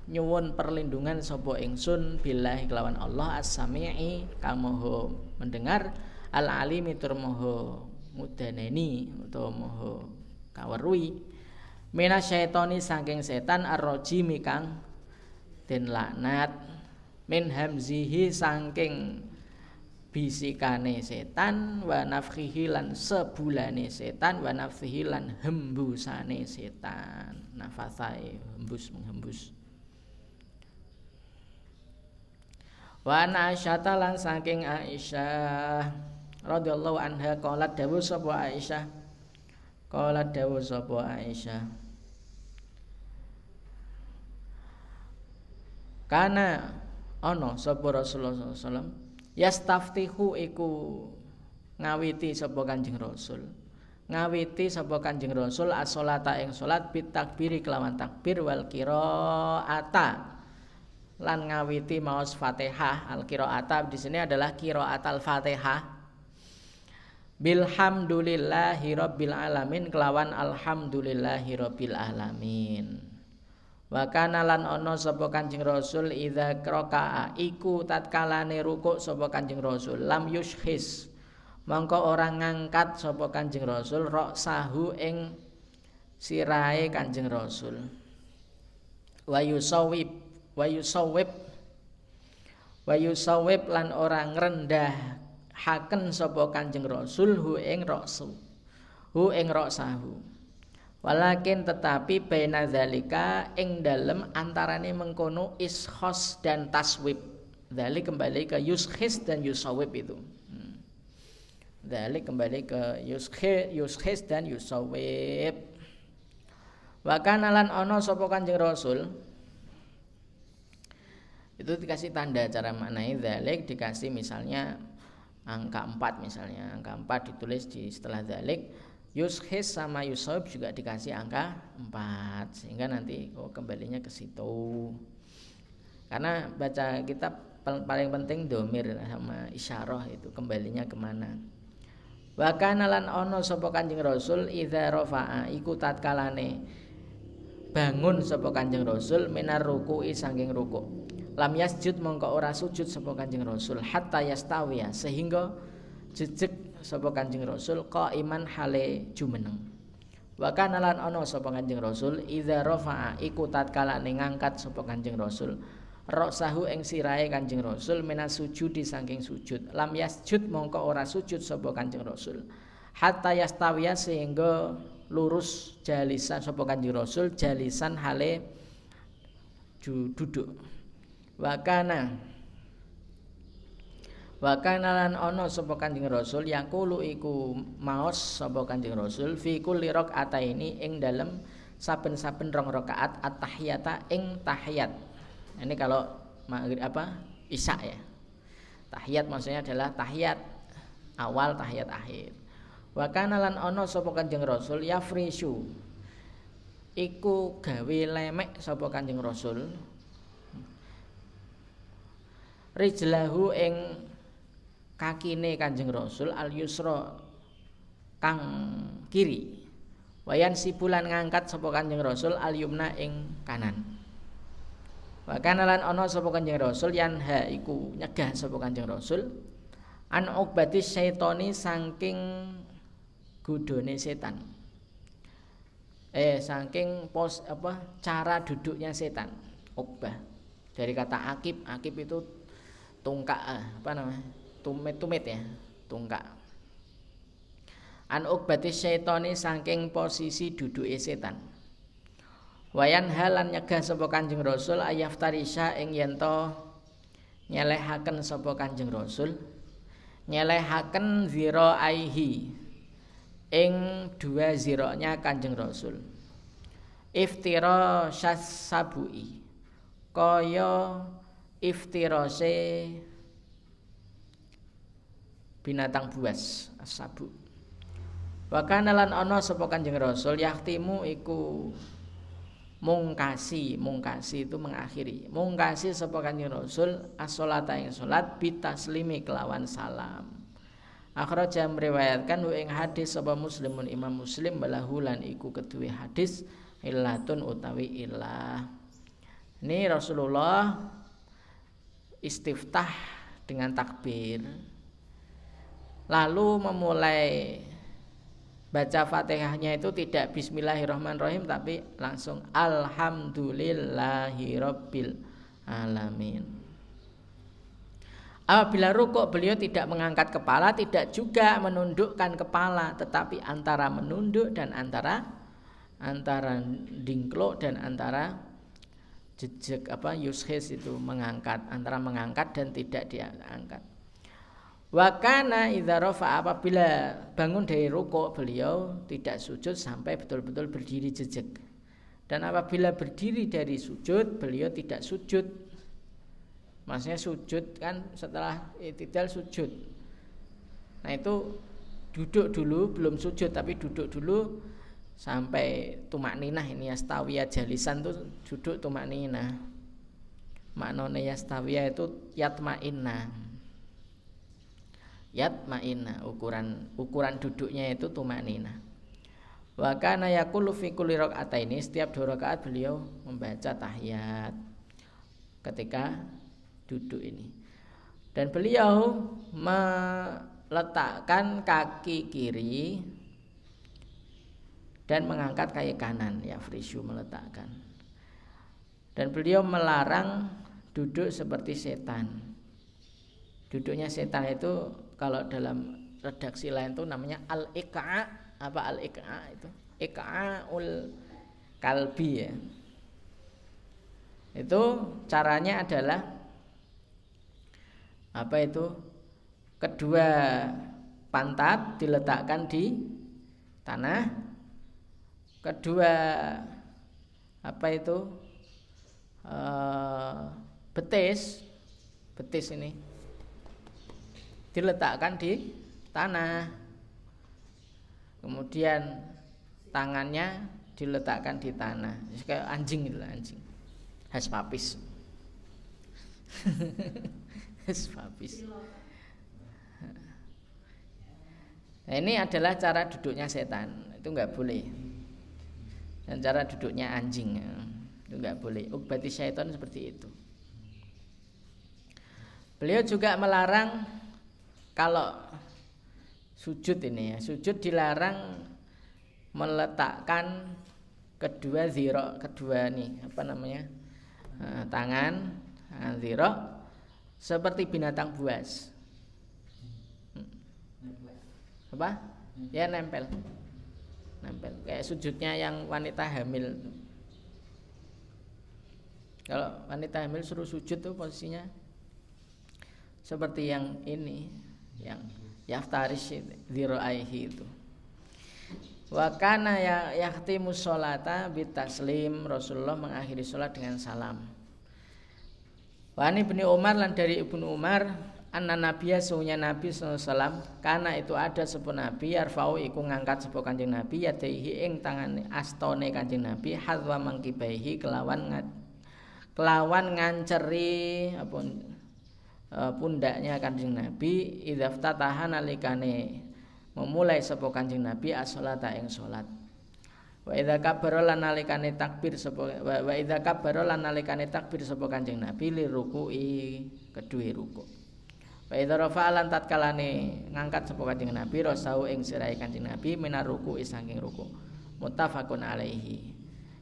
nyuwun perlindungan sapa ingsun billahi kelawan Allah as-sami'i kang maha mendengar al-alimi tur maha ngudaneni utawa maha kaweruhi minasyaitoni saking setan ar-rajim kang den laknat min hamzihi saking bisikane setan wa nafkhihi lan sebulane setan wa nafsihi lan hembusane setan nafasai menghembus wa Aisyah lan saking Aisyah radhiyallahu anha qalat dawuh sapa Aisyah kana ana sapa Rasulullah sallallahu alaihi wasallam yastaftihu iku ngawiti sapa Kanjeng Rasul as-sholata ing salat bit takbiri kelawan takbir wal qiraata lan ngawiti maos Fatihah al qiraata di sini adalah qiraat al Fatihah bilhamdulillahi rabbil alamin kelawan alhamdulillahi rabbil alamin. Wa kana lan ana sapa Kanjeng Rasul idza raka'a iku tatkalane rukuk sapa Kanjeng Rasul lam yushkhis mangko ora ngangkat sapa Kanjeng Rasul ra'sahu ing sirahe Kanjeng Rasul wa yusawwib lan ora ngrendahaken sapa Kanjeng Rasul hu ing ra'sahu walakin tetapi baina zalika ing dalem antarane mengkono ishos dan taswib. Dzalik kembali ke yushis dan yusawib itu. Dzalik kembali ke yushis dan yusawib. Wa kana lan ana sapa Kanjeng Rasul Itu dikasih tanda cara maknai dzalik, dikasih misalnya angka 4 misalnya. Angka 4 ditulis di setelah dzalik. Yushis sama yusob juga dikasih angka 4 sehingga nanti kembalinya ke situ. Karena baca kitab paling penting domir sama isyarah itu kembalinya kemana. Wa kana lan ana sapa Kanjeng Rasul idza rafa'a iku tatkalane bangun sapa Kanjeng Rasul minar ruku'i saking ruku'. Lam yasjud mongko ora sujud sapa Kanjeng Rasul hatta yastawiya sehingga jejeg sapa Kanjeng Rasul qaiman hale jumeneng. Wa kana lan ana sapa Kanjeng Rasul idza rafa'a iku tatkalane ngangkat sapa Kanjeng Rasul ra'sahu ing sirahe Kanjeng Rasul minas sujudi saking sujud. Lam yasjud mongko ora sujud sapa Kanjeng Rasul hatta yastawiya sehingga lurus jalisan sapa Kanjeng Rasul jalisan hale duduk. Wakana lan ana sapa Kanjeng Rasul yaqulu iku maos sapa Kanjeng Rasul fi kulli rakaataini ing dalem saben-saben rong rakaat at-tahiyata ing tahiyat. Ini kalau maghrib isya ya. Tahiyat maksudnya adalah tahiyat awal tahiyat akhir. Wakana lan ana sapa Kanjeng Rasul yafrishu iku gawe lemek sapa Kanjeng Rasul rijlahu ing kakine Kanjeng Rasul al yusra kang kiri wayan sibulan ngangkat sapa Kanjeng Rasul al yumna ing kanan. Wa kana lan ana sapa Kanjeng Rasul yanha iku nyegah sapa Kanjeng Rasul an uqbati syaitani saking godhone setan. Saking cara duduknya setan. Uqbah dari kata akib itu tungkak tumit ya, tungkak. An uqbati syaitani saking posisi duduke setan. Wayan halan nyegah sapa Kanjeng Rasul ayaftarisha ing yen to nyelehaken sapa Kanjeng Rasul nyelehaken zira aihi ing dua ziroknya Kanjeng Rasul iftira syasabui kaya iftirase binatang buas asabu. Wa kana lan ana sapa Kanjeng Rasul yahtimu iku mungkasi itu mengakhiri. Mungkasi sapa Kanjeng Rasul as-sholata ing salat bitaslimi kelawan salam. Akhraja mriwayatkan ing hadis sapa Muslimun Imam Muslim balahu lan iku keduwe hadis illatun utawi illah. Ini Rasulullah istiftah dengan takbir lalu memulai baca Fatihahnya itu tidak bismillahirrahmanirrahim tapi langsung alhamdulillahirabbil alamin. Apabila rukuk beliau tidak mengangkat kepala, tidak juga menundukkan kepala, tetapi antara menunduk dan antara dingklok dan antara jejak yushis itu mengangkat, antara mengangkat dan tidak diangkat. Wa kana idza rafa apabila bangun dari rukuk beliau tidak sujud sampai betul-betul berdiri jejak. Dan apabila berdiri dari sujud beliau tidak sujud. Maksudnya sujud kan setelah i'tidal sujud. Nah itu duduk dulu belum sujud tapi duduk dulu sampai tumakninah. Ini yastawiyah jalisan tuh duduk tumakninah. Maknanya yastawiyah itu yatma'inna. Ukuran duduknya itu tumakninah. Wa kana yaqulu fi kulli raka'ataini setiap 2 rakaat beliau membaca tahiyat ketika duduk ini. Dan beliau meletakkan kaki kiri dan mengangkat kaki kanan, ya frisyu meletakkan. Dan beliau melarang duduk seperti setan. Duduknya setan itu kalau dalam redaksi lain itu namanya al-iqa'. Apa al-iqa' itu? Iqa'ul kalbi ya. Itu caranya adalah kedua pantat diletakkan di tanah, kedua betis ini diletakkan di tanah, kemudian tangannya diletakkan di tanah, kayak anjing itu, anjing haspapis. Haspapis. Nah, ini adalah cara duduknya setan, itu nggak boleh. Dan cara duduknya anjing itu nggak boleh. Ukbati syaitan seperti itu. Beliau juga melarang kalau sujud ini ya, sujud dilarang meletakkan kedua ziro, kedua nih apa namanya, tangan ziro seperti binatang buas. Apa? Ya nempel kayak sujudnya yang wanita hamil. Kalau wanita hamil suruh sujud tuh posisinya seperti yang ini, yang yaftarish dziraihi itu. Wa kana yahtimu sholata bitaslim, Rasulullah mengakhiri sholat dengan salam. Wa ani Ibnu Umar, lan dari Ibnu Umar, anna nabiyya sunya Nabi sallallahu alaihi wasallam, kana itu ada sepuh Nabi yarfau iku ngangkat sepuh Kanjeng Nabi yadaihi ing tangane astone Kanjeng Nabi hadwa mangkibaihi kelawan nganceri apa pundaknya Kanjeng Nabi idza ftataha nalikane memulai sepuh Kanjeng Nabi as-sholata ing salat. Wa idza kabbara lan nalikane takbir sepuh wa idza kabbara lan nalikane takbir sepuh Kanjeng Nabi li ruku'i kedue ruku'. Wa idza rafa'a lan tatkalane ngangkat sepuh Kanjeng Nabi rasau ing sirahe Kanjeng Nabi minar ruku'i saking ruku'. Muttafaqun alaihi.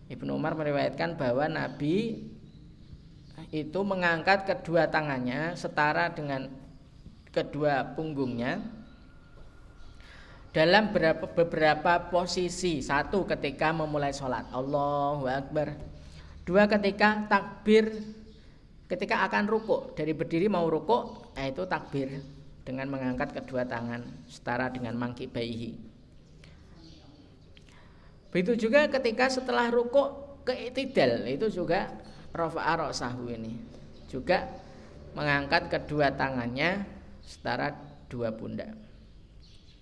Ibnu Umar meriwayatkan bahwa Nabi itu mengangkat kedua tangannya setara dengan kedua punggungnya dalam beberapa posisi. Satu, ketika memulai sholat, Allahu Akbar. Dua, ketika takbir, ketika akan rukuk, dari berdiri mau rukuk, itu takbir dengan mengangkat kedua tangan setara dengan mangkibaihi. Begitu juga ketika setelah rukuk ke i'tidal, itu juga rafa'a ra'sahu, ini juga mengangkat kedua tangannya setara dua pundak.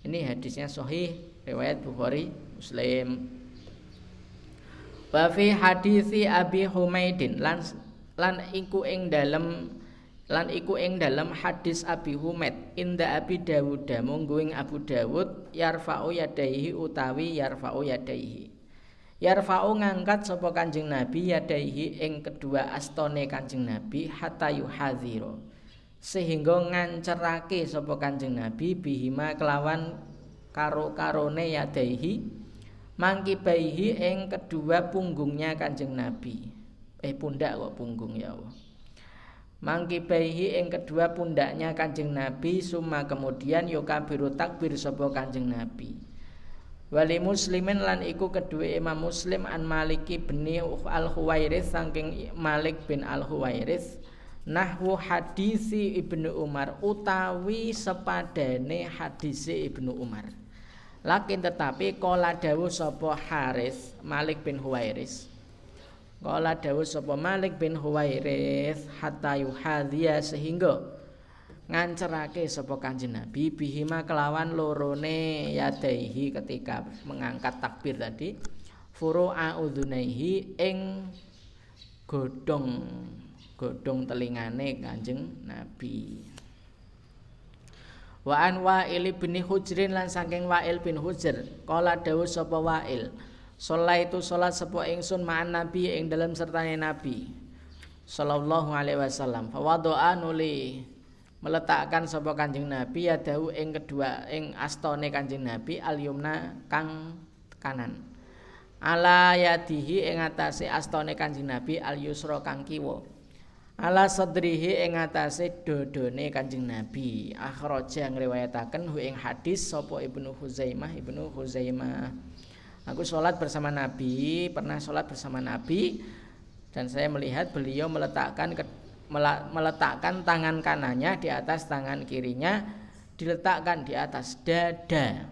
Ini hadisnya sahih riwayat Bukhari Muslim. Wa fi hadisi Abi Humaidin lan iku ing dalem hadis Abi Humaid inda Abi Dawud mungguing Abu Dawud yarfa'u yadaihi utawi yarfa'u yadaihi. Yarfa'u ngangkat sapa Kanjeng Nabi yadaihi ing kedua astone Kanjeng Nabi hatta yuhadzira, sehingga ngancerake sapa Kanjeng Nabi bihima kelawan karo-karone yadaihi mangkibaihi ing kedua punggungnya Kanjeng Nabi. Pundak kok punggung ya Allah. Mangkibaihi ing kedua pundaknya Kanjeng Nabi, summa kemudian yukabiru takbir sapa Kanjeng Nabi. Wali Muslimin lan iku kedua Imam Muslim an Malik bin Al-Huwairits saking Malik bin Al-Huwairits nahwu hadisi Ibnu Umar utawi sepadane hadisi Ibnu Umar. Lakin tetapi qala dawuh sapa Haris Malik bin Huwairits. Qala dawuh sapa Malik bin Huwairits hatta yuhadhiya, sehingga ngancerake sapa Kanjeng Nabi bihima kelawan lorone yadaihi ketika mengangkat takbir tadi furu'a udhunaihi ing godhong telingane Kanjeng Nabi. Wa an Wa'il bin Hujrin lan saking Wa'il bin Hujr kala dawuh sapa Wa'il sholaitu salat sapa ingsun ma'an Nabi ing dalem sertane Nabi sallallahu alaihi wasallam fa wada'a nuli meletakkan sapa Kanjeng Nabi yadahu ing kedua ing astone Kanjeng Nabi al-yumna kang kanan ala yadihi ing atase astone Kanjeng Nabi al-yusra kang kiwa ala sadrihi ing atase dodone Kanjeng Nabi. Akhraja ngriwayataken ing hadis sapa Ibnu Huzaimah. Aku sholat bersama Nabi, pernah sholat bersama Nabi, dan saya melihat beliau meletakkan tangan kanannya di atas tangan kirinya, diletakkan di atas dada,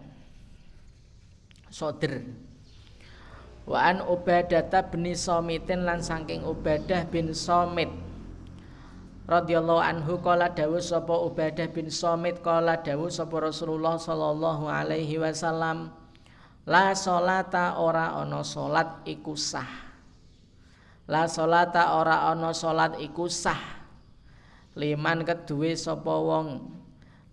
sodr. Wa an Ubadah bin Somitin lan saking Ubadah bin Somit radhiyallahu anhu qala dawuh sapa Ubadah bin Samit qala dawuh sapa Rasulullah sallallahu alaihi wasallam la sholata ora ana salat iku sah. La sholata ora ana salat iku sah. Liman keduwe sapa wong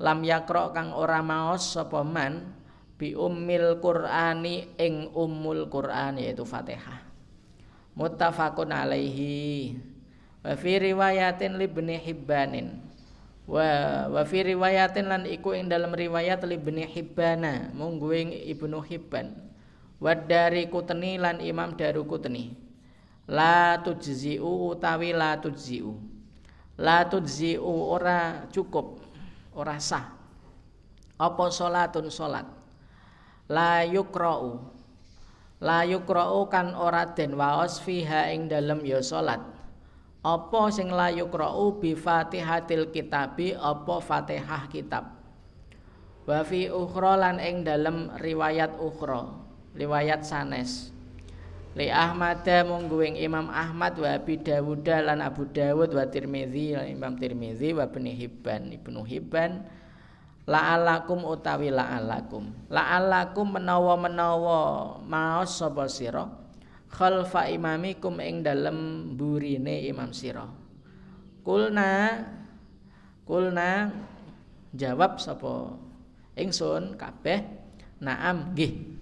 lam yakra kang ora maos sapa man bi ummil Qur'ani ing ummul Qur'an yaitu Fatihah. Muttafaqun alaihi. Wa fi riwayatin li Ibnu Hibbanin. Wa fi riwayatin lan iku ing dalam riwayat li Ibnu Hibbana mungguing Ibnu Hibban. Wa Daraqutni lan Imam Daraqutni. La tujzi'u utawi la tujzi'u. La tujzi'u ora cukup, ora sah. Apa salatun salat. La yukra'u. La yukra'u kan ora den waos fiha ing dalem ya salat. Apa sing la yukra'u bi Fatihatil kitabi apa Fatihah kitab. Wa fi ukhra lan ing dalem riwayat ukhra, riwayat sanes. Li Ahmad mungguing Imam Ahmad wa Abi Dawud lan Abu Dawud wa Tirmizi lan Imam Tirmizi wa Ibnu Hibban la'alakum utawi la'alakum menawa maos sapa sira khalfa imamikum ing dalem burine imam sira. Kulna jawab sapa ingsun kabeh naam nggih.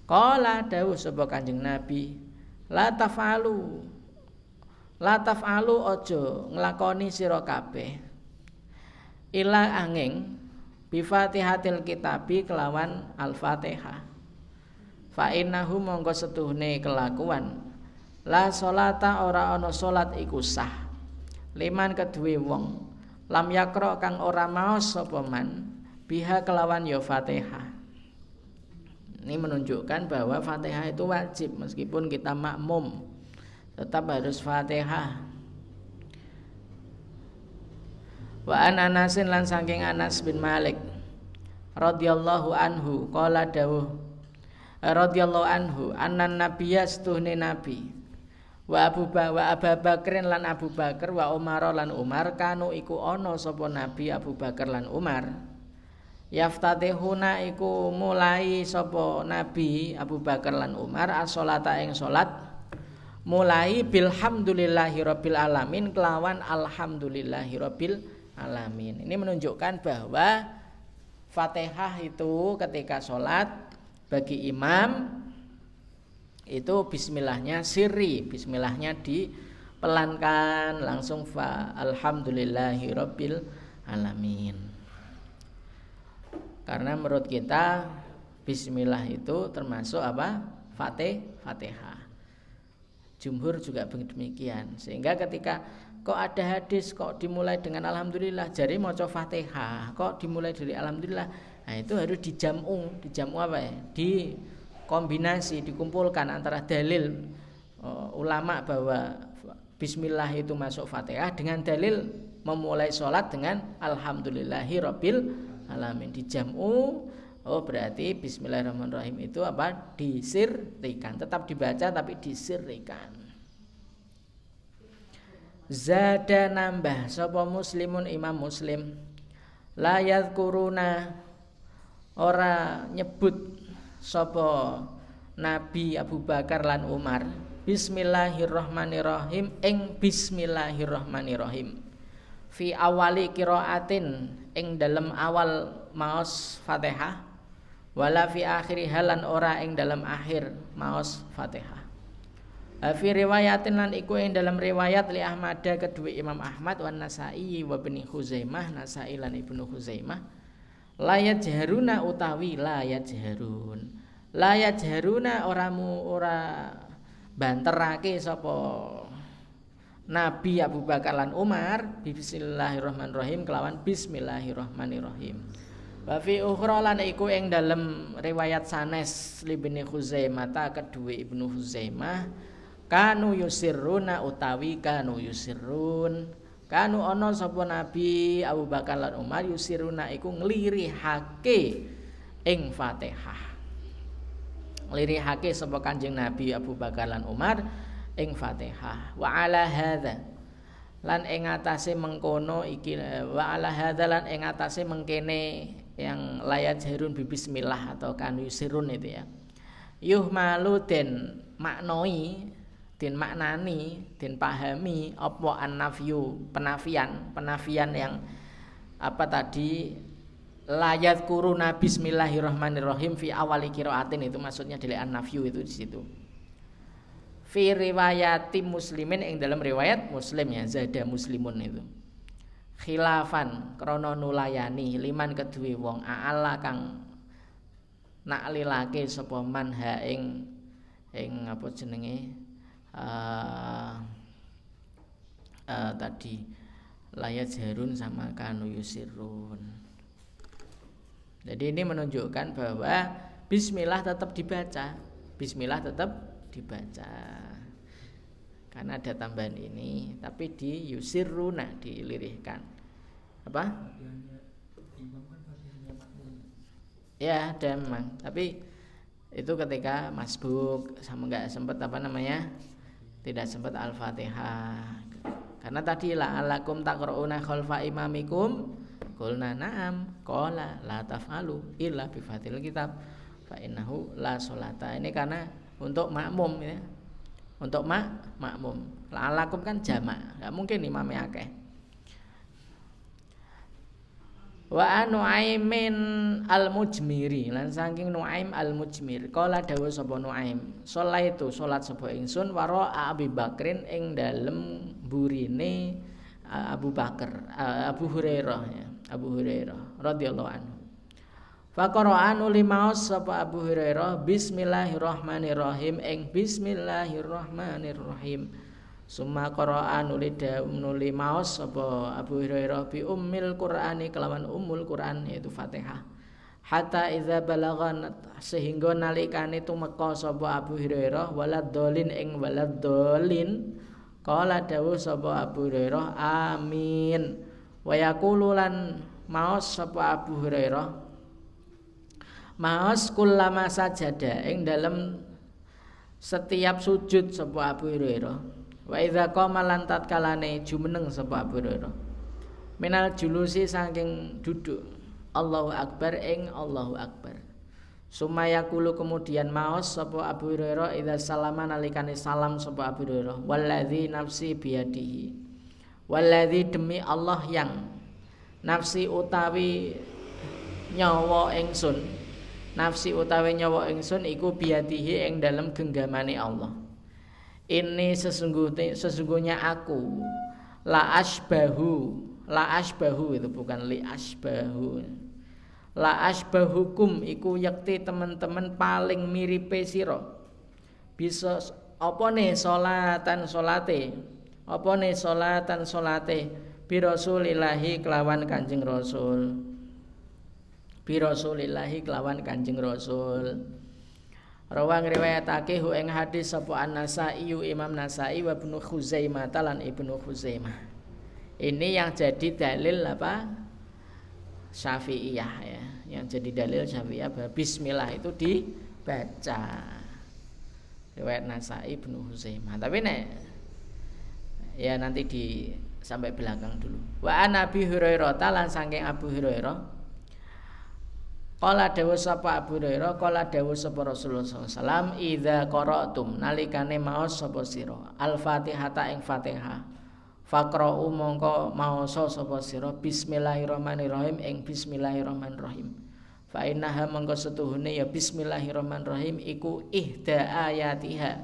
Qala dawuh sapa Kanjeng Nabi, la taf'alu aja nglakoni sira kabeh. Ila angin bi Fatihatil kitabi kelawan Al-Fatihah. Fa innahu mongko setuhne kelakuan la sholata ora ana salat iku sah. Liman keduwe wong lam yakra kang ora maos sapa man biha kelawan ya Fatihah. Ini menunjukkan bahwa Fatihah itu wajib meskipun kita makmum tetap harus Fatihah. Wa an Anasin lan saking Anas bin Malik radhiyallahu anhu qala dawuh radhiyallahu anhu annan nabiyya stuhne nabi wa Abu Bakrin lan Abu Bakar wa Umar lan Umar kanu iku ana sapa nabi Abu Bakar lan Umar yaftatihuna iku mulai sapa Nabi Abu Bakar lan Umar as-sholata ing salat mulai bilhamdulillahirabbil alamin kelawan alhamdulillahirabbil alamin. Ini menunjukkan bahwa Fatihah itu ketika salat bagi imam itu bismillahnya sirri, bismillahnya dipelankan langsung fa alhamdulillahirabbil alamin. Karena menurut kita bismillah itu termasuk apa? Fatihah. Jumhur juga demikian. Sehingga ketika kok ada hadis kok dimulai dengan alhamdulillah, jari maca Fatihah, kok dimulai dari alhamdulillah. Nah, itu harus dijamu apa ya? Dikombinasi, dikumpulkan antara dalil ulama bahwa bismillah itu masuk Fatihah dengan dalil memulai sholat dengan alhamdulillahirabbil alamin dijamu. Oh berarti bismillahirrahmanirrahim itu apa? Disirrikan, tetap dibaca tapi disirrikan. Zada nambah sapa muslimun imam muslim la yadhkuruna ora nyebut sapa Nabi Abu Bakar lan Umar bismillahirrahmanirrahim ing bismillahirrahmanirrahim fi awali qiraatin ing dalam awal maos Fatihah wala fi akhiri halan ora ing dalam akhir maos Fatihah. Fi riwayatin lan iku ing dalam riwayat li Ahmad kedua Imam Ahmad wan Nasa'i wa Ibnu Khuzaimah, Nasa'i lan Ibnu Khuzaimah la yajharuna utawi la yajharuna ora banterake sapa Nabi Abu Bakar lan Umar bismillahirrahmanirrahim kelawan bismillahirrahmanirrahim. Wa fi ukhra lan iku ing dalem riwayat sanes li Ibnu Khuzaimah kedua Ibnu Khuzaimah kanu yusirruna utawi kanu yusirrun kanu ana sapa Nabi Abu Bakar lan Umar yusirruna iku nglirihake ing Fatihah. Nglirihake sapa Kanjeng Nabi Abu Bakar lan Umar ing Fatihah. Wa ala hadza lan ing atase mengkono iki wa ala hadzalan ing atase mengkene yang layat jarun bi bismillah atau kanu sirun itu ya yuh malu den maknoi den maknani den pahami apa annafyu penafian yang apa tadi layat kuruna bismillahirrahmanirrahim fi awali qiraatin itu maksudnya dari annafyu itu di situ. Fi riwayati muslimin ing dalam riwayat muslim ya zada muslimun itu khilafan krana nulayani liman kedue wong aala kang naklilake sapa man ha ing apa jenenge tadi layat jarun sama kanu yusirun. Jadi ini menunjukkan bahwa bismillah tetap dibaca. Bismillah tetap dibaca karena ada tambahan ini tapi di yusiruna dilirihkan apa ya ada memang tapi itu ketika masbuk sama nggak sempat apa namanya tidak sempat al-fatihah karena tadi la alakum taqrauna khalfa imamikum qulna na'am qala la taf'alu illa bi fatil kitab fa innahu la sholata ini karena untuk makmum ya. Untuk makmum. La'alakum kan jamak, enggak mungkin imamnya akeh. Wa Nuaimin al-Mujmiri lan saking Nuaim al-Mujmir qala dawuh sapa Nuaim sholaitu salat sapa ingsun wara Abi Bakrin ing dalem burine Abu Bakar Abu Hurairah ya Abu Hurairah radhiyallahu anhu. Faqara'an ulimaos sapa Abu Hurairah bismillahirrahmanirrahim ing bismillahirrahmanirrahim. Summa qara'an ulimaos sapa Abu Hurairah bi ummil Qur'ani kelawan ummul Qur'an yaitu Fatihah. Hatta idza balaghan sehingga nalikane tumeka sapa Abu Hurairah waladhdallin ing waladhdallin qala dawuh sapa Abu Hurairah amin. Wa yaqulu lan maos sapa Abu Hurairah maos kullama sajada ing dalam setiap sujud sapa Abu Hurairah wa idza qama lan tatkalane jumeneng sapa Abu Hurairah minal julusi saking duduk Allahu akbar ing Allahu akbar sumaya kulu kemudian maos sapa Abu Hurairah idza salama nalikane salam sapa Abu Hurairah wallazi nafsi biyadihi wallazi demi Allah yang nafsi utawi nyawa ingsun nafsi utawi nyawa ingsun iku biadihi ing dalem genggamane Allah. Ini sesungguhnya aku la asbahu itu bukan li asbahu. La asbahukum iku yakti teman-teman paling miripe sira. Bisa apa nih salatan salate? Apa nih salatan salate bi Rasulillahi kelawan Kanjeng Rasul. Bi Rasulillahi kelawan Kanjeng Rasul. Rawang riwayatake hu ing hadis sapa An-Nasa'i Imam Nasa'i wa Ibnu Khuzaimah lan Ibnu Khuzaimah. Ini yang jadi dalil apa? Syafi'iyah ya. Yang jadi dalil Syafi'iyah bahwa bismillah itu dibaca. Riwayat Nasa'i Ibnu Khuzaimah. Tapi nek ya nanti sampai belakang dulu. Wa Nabi Hurairah lan saking Abu Hurairah qala dawuh sapa Abu Hurairah qala dawuh sapa Rasulullah sallallahu alaihi wasallam idza qara'tum nalikane maos sapa sira al-Fatihata ing Fatihah faqra'u mongko maosa sapa sira bismillahirrahmanirrahim ing bismillahirrahmanirrahim fa innaha mongko setuhune ya bismillahirrahmanirrahim iku ihda ayatiha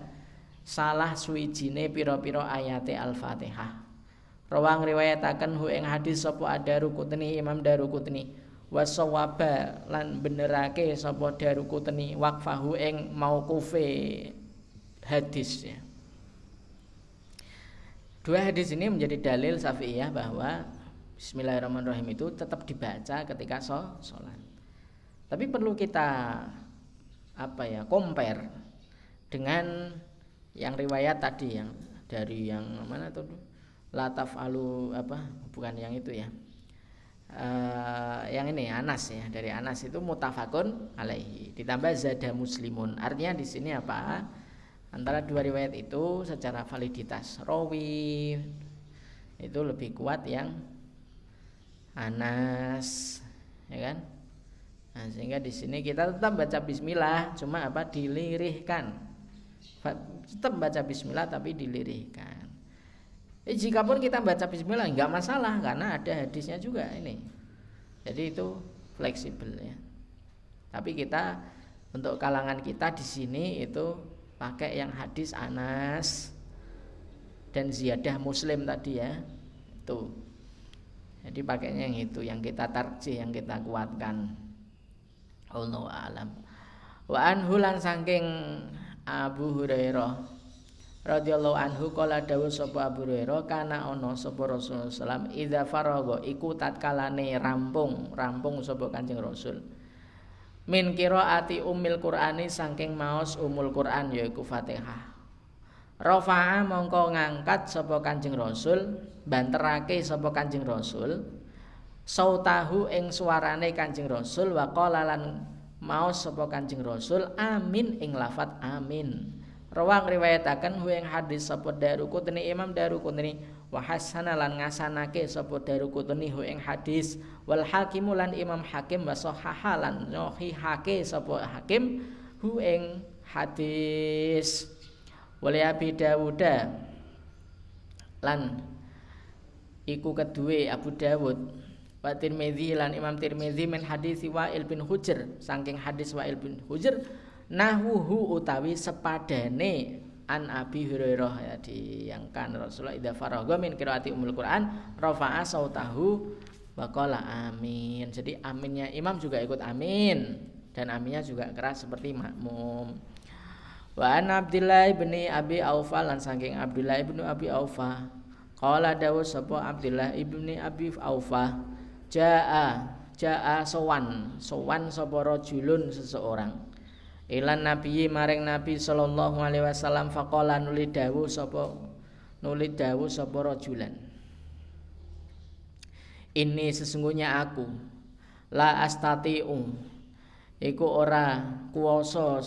salah suwijine pira-pira ayate al-Fatihah. Rawang riwayataken hu ing hadis sapa Ad-Daruqutni Imam Daruqutni wasawaba lan benerake sapa Daruqutni waqfahu ing mauqufe hadis ya. Dua hadis ini menjadi dalil Syafi'iyah bahwa bismillahirrahmanirrahim itu tetap dibaca ketika sholat. Tapi perlu kita compare dengan yang riwayat tadi yang dari yang mana tuh lataf alu bukan yang itu ya. Yang ini Anas ya, dari Anas itu mutafakun alaihi ditambah zada muslimun. Artinya di sini apa? Antara dua riwayat itu secara validitas rawi itu lebih kuat yang Anas, ya kan? Nah, sehingga di sini kita tetap baca bismillah, cuma apa? Dilirihkan. Tetap baca bismillah tapi dilirihkan. Jikapun kita baca bismillah enggak masalah karena ada hadisnya juga ini. Jadi itu fleksibel ya. Tapi kita untuk kalangan kita di sini itu pakai yang hadis Anas dan ziyadah Muslim tadi ya. Itu. Jadi pakainya yang itu, yang kita tarjih, yang kita kuatkan. Allahu a'lam. Wa anhu lan saking Abu Hurairah radhiyallahu anhu qala dawuh sapa Abu Hurairah kana ana sapa Rasulullah sallam idza faragha iku tatkalane rampung sapa Kanjeng Rasul min qiraati ummil Qur'ani saking maos umul Qur'an yaiku Fatihah rafa'a mongko ngangkat sapa Kanjeng Rasul banterake sapa Kanjeng Rasul sautahu ing suarane Kanjeng Rasul wa qala lan maos sapa Kanjeng Rasul amin ing lafat amin. Rawang riwayataken hu ing hadis sapa Daruqutni Imam Daruqutni wa hasana lan ngasanake sapa Daruqutni hu ing hadis wal Hakim lan Imam Hakim wa sahaha lan sahihake sapa Hakim hu ing hadis wali Abi Dawud lan iku kedue Abu Dawud wa Tirmidzi lan Imam Tirmidzi min hadis Wa'il bin Hujr saking hadis Wa'il bin Hujr nahwuhu utawi sepadane an Abi Hurairah ya diangkan Rasulullah idza faragha min qiraati umul Quran rafa'a sautahu wa qala amin. Jadi aminnya imam juga ikut amin dan aminnya juga keras seperti makmum. Wa an Abdullah bin Abi Aufa lan saking Abdullah bin Abi Aufa qala dawu sapa Abdullah bin Abi Aufa jaa sowan sapa rajulun seseorang ilan nabi maring nabi sallallahu alaihi wasallam faqala nuli dawuh sapa rajulan ini sesungguhnya aku la astati'u iku ora kuwasa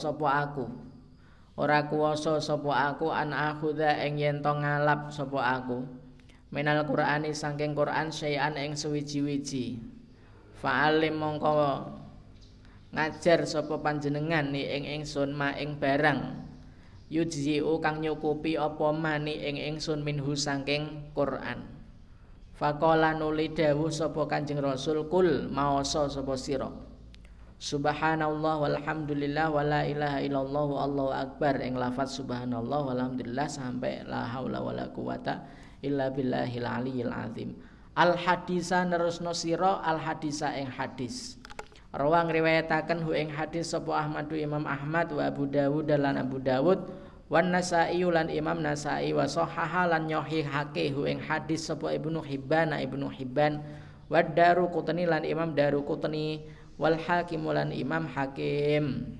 sapa aku an akhudha ing yen to ngalap sapa aku minal Qur'ani saking Qur'an syai'an ing suwiji-wiji fa'alim mongko ngajar sapa panjenengan ni ing ingsun ma ing barang yujzi'u kang nyukupi apa mani ing ingsun minhu saking Qur'an faqala nuli dawuh sapa Kanjeng Rasul kul maoso sapa sira subhanallah walhamdulillah wala ilaha illallah wallahu akbar ing lafaz subhanallah walhamdulillah sampai la haula wala quwata illa billahil aliyil azim. Al hadisa nerusno sira al hadisa ing hadis. Rawang riwayataken hu ing hadis sapa Ahmadu Imam Ahmad wa Abu Dawud lan Abu Dawud wan Nasa'i lan Imam Nasa'i wa sahaha lan nyahihake hu ing hadis sapa Ibnu Hibban wa Daruqutni lan Imam Daruqutni wal Hakim lan Imam Hakim.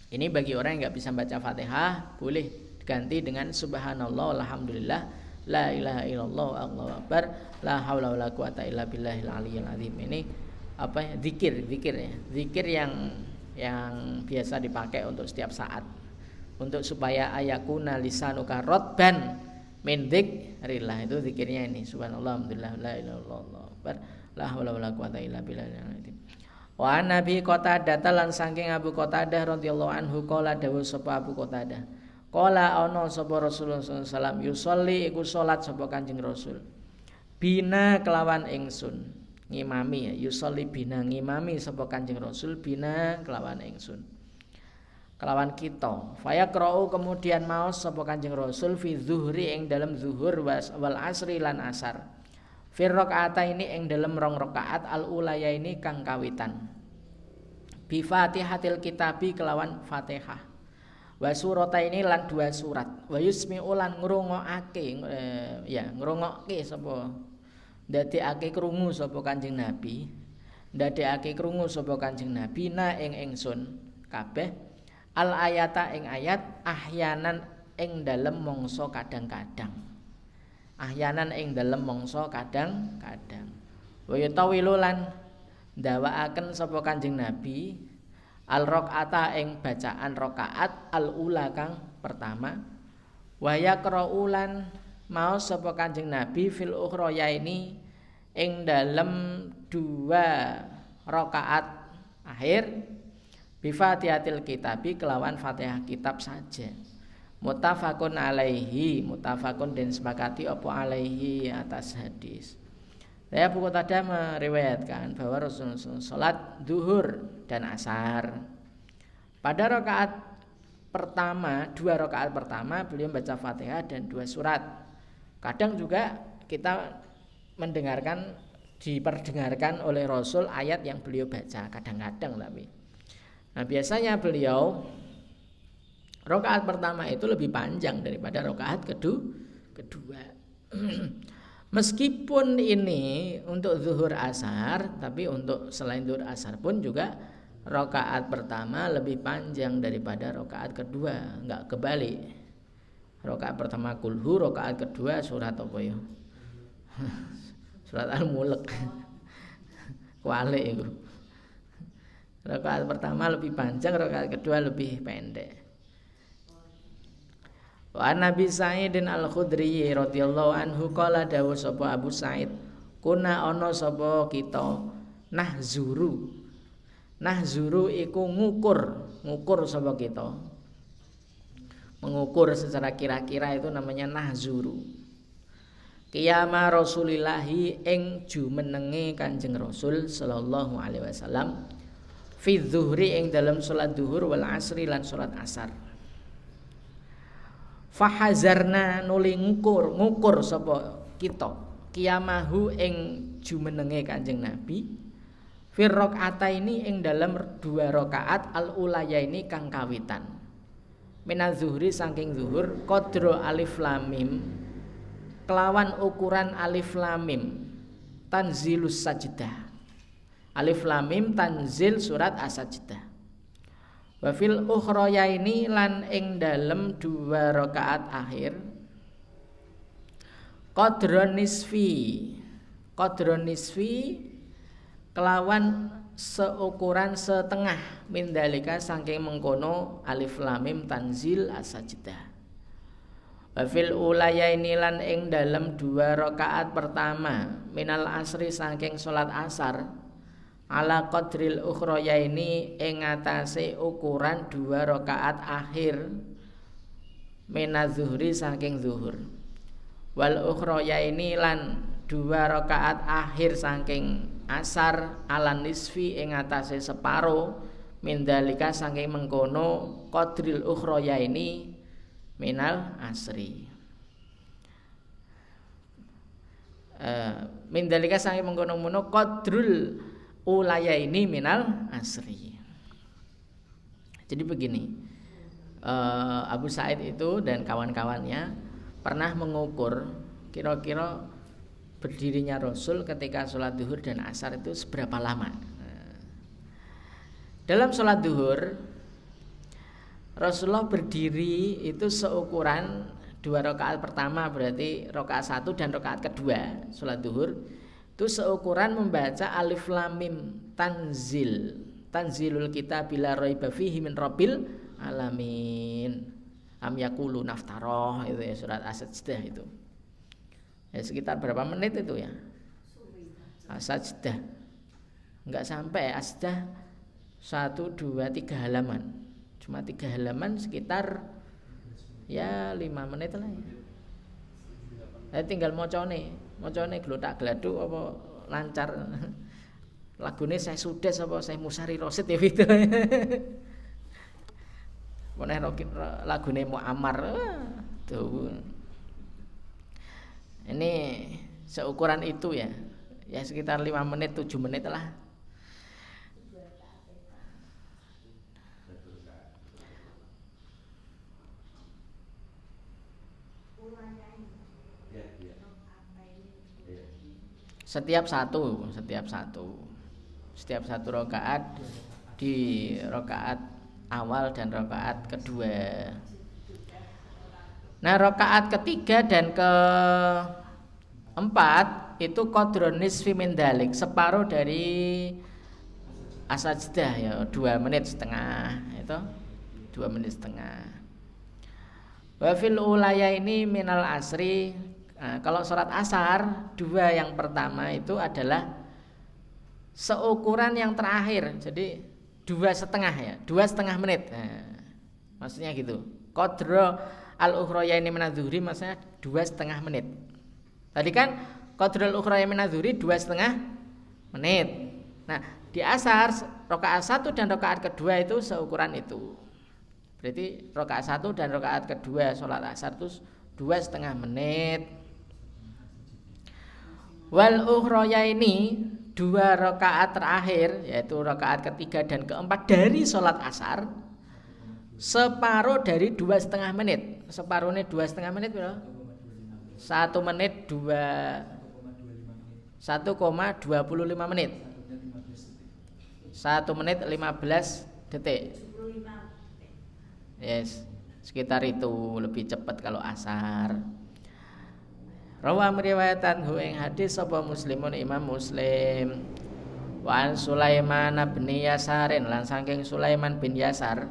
Ini bagi orang yang enggak bisa baca Fatihah boleh diganti dengan subhanallah walhamdulillah la ilaha illallah Allahu akbar la haula wala quwata illa billahil aliyil azim. Ini apa ya? Zikir ya. Zikir yang biasa dipakai untuk setiap saat. Untuk supaya ayakuna lisanuka rotban min dzikrillah, itu zikirnya ini subhanallah alhamdulillah la ilaha illallah Allahu akbar la haula wala quwata illa billahil azim. Wa Nabi Qatadah lan saking Abu Qatadah radhiyallahu anhu qala dawuh sapa Abu Qatadah qala ana sapa Rasulullah sallallahu alaihi wasallam yusolli iku salat sapa Kanjeng Rasul bina kelawan ingsun ngimami ya yusolli bina ngimami sapa Kanjeng Rasul bina kelawan ingsun kelawan kita fayaqra'u kemudian maos sapa Kanjeng Rasul fi zuhri ing dalam zuhur wal asri lan asar fi rakaataini ing dalam rong rakaat al ulaya ini kang kawitan bi Fatihatil kitabi kelawan Fatihah wa surataini lan dua surat wa yusmi'u lan ngrungokake ngrungokke sapa ndadekake krungu sapa Kanjeng Nabi na ing ingsun kabeh al ayata ing ayat ahyanan ing dalem mangsa kadang-kadang wa yatawilu lan ndawakaken sapa Kanjeng Nabi al rakaata ing bacaan rakaat al ula kang pertama wa yaqra'ulan mau sapa Kanjeng Nabi fil ukhraya ini ing dalem 2 rakaat akhir bi Fatihatil Kitabi kelawan Fatihah kitab saja. Muttafaqun alaihi, muttafaqun den sepakati apa alaihi atas hadis. Saya buku tadi meriwayatkan bahwa Rasulullah salat zuhur dan asar. Pada rakaat pertama, 2 rakaat pertama beliau baca Fatihah dan 2 surat. Kadang juga kita diperdengarkan oleh Rasul ayat yang beliau baca, kadang-kadang tapi. Nah, biasanya beliau rakaat pertama itu lebih panjang daripada rakaat kedua. Meskipun ini untuk zuhur asar, tapi untuk selain zuhur asar pun juga rakaat pertama lebih panjang daripada rakaat kedua, enggak kebalik. Rakaat pertama kulhu, rakaat kedua surat apa ya? Surat Al-Mulk. Kualik itu. Rakaat pertama lebih panjang, rakaat kedua lebih pendek. Wa Nabi Sa'idin Al-Khudri radhiyallahu anhu qala dawuh sapa Abu Sa'id, kuna ana sapa kita nahzuru iku ngukur sapa kita. Mengukur secara kira-kira itu namanya nahzuru. Qiyama Rasulillahi ing jumenenge Kanjeng Rasul sallallahu alaihi wasallam fi dzuhri ing dalam salat zuhur wal asri lan salat asar. Fahazarna nuli ngukur sapa kita qiyamahu ing jumenenge Kanjeng Nabi fir rakaataini ing dalam 2 rakaat al ulayaini kang kawitan minaz zuhri saking zuhur qadra alif lam mim kelawan ukuran alif lam mim tanzilus sajdah. Alif lam mim tanzil surat as-sajdah. Wa fil ukhrayaini lan ing dalem 2 rakaat akhir qadron nisfi kelawan seukuran setengah mindalika saking mengkono alif lam mim tanzil as-sajdah. Wa fil ulayaini lan ing dalem 2 rakaat pertama minal asri saking salat asar ala qadril ukhrayaini ing atase ukuran 2 rakaat akhir minaz zuhri saking zuhur wal ukhrayaini lan 2 rakaat akhir saking asar ala nisfi ing atase separo mindalika saking mengkono qadril ukhrayaini minal asri. Mindalika saking mengkono-mengkono qadrul ulaya ini minal asri. Jadi begini, Abu Sa'id itu dan kawan-kawannya pernah mengukur kira-kira berdirinya Rasul ketika sholat duhur dan asar itu seberapa lama. Dalam sholat duhur Rasulullah berdiri itu seukuran 2 rakaat pertama, berarti rakaat 1 dan rakaat kedua sholat duhur itu seukuran membaca alif lam mim tanzilul kitab bila raiba fihi min rabbil alamin am yaqulu naftaroh, itu ya surat as-sajdah itu ya sekitar berapa menit itu ya as-sajdah, enggak sampai as-sajdah 1, 2, 3 halaman, cuma 3 halaman sekitar ya 5 menit lah ya. Tinggal mocone glotak gladuk apa lancar. Lagune saya Sudes apa saya Musari Rosid ya gitu. Meneh lagune Muammar tuh. Ini seukuran itu ya. Ya sekitar 5 menit 7 menit lah. Setiap satu rakaat di rakaat awal dan rakaat kedua. Nah, rakaat ketiga dan keempat itu qadrun nisfi min dalik, separuh dari as-sajdah ya, 2,5 menit itu 2,5 menit. Wa fil ulaya ini minal asri Nah, kalau sholat asar dua yang pertama itu adalah seukuran yang terakhir, jadi 2,5 menit. Nah, maksudnya gitu. Qadra al-ukhrayaini minadzuhri maksudnya 2,5 menit. Tadi kan qadra al-ukhrayaini minadzuhri 2,5 menit. Nah, di asar rakaat 1 dan rakaat kedua itu seukuran itu. Berarti rakaat 1 dan rakaat kedua sholat asar itu 2,5 menit. Wal ukhrayaini, dua rakaat terakhir yaitu rakaat ketiga dan keempat dari sholat asar separuh dari 2,5 menit. Separuhnya 2,5 menit berapa? 1 menit 1,25 menit. 1 menit 15 detik. Yes, sekitar itu, lebih cepat kalau asar. Rawa meriwayatan hu ing hadis sapa Muslimun Imam Muslim. Wa an Sulaiman bin Yasarin lan saking Sulaiman bin Yasar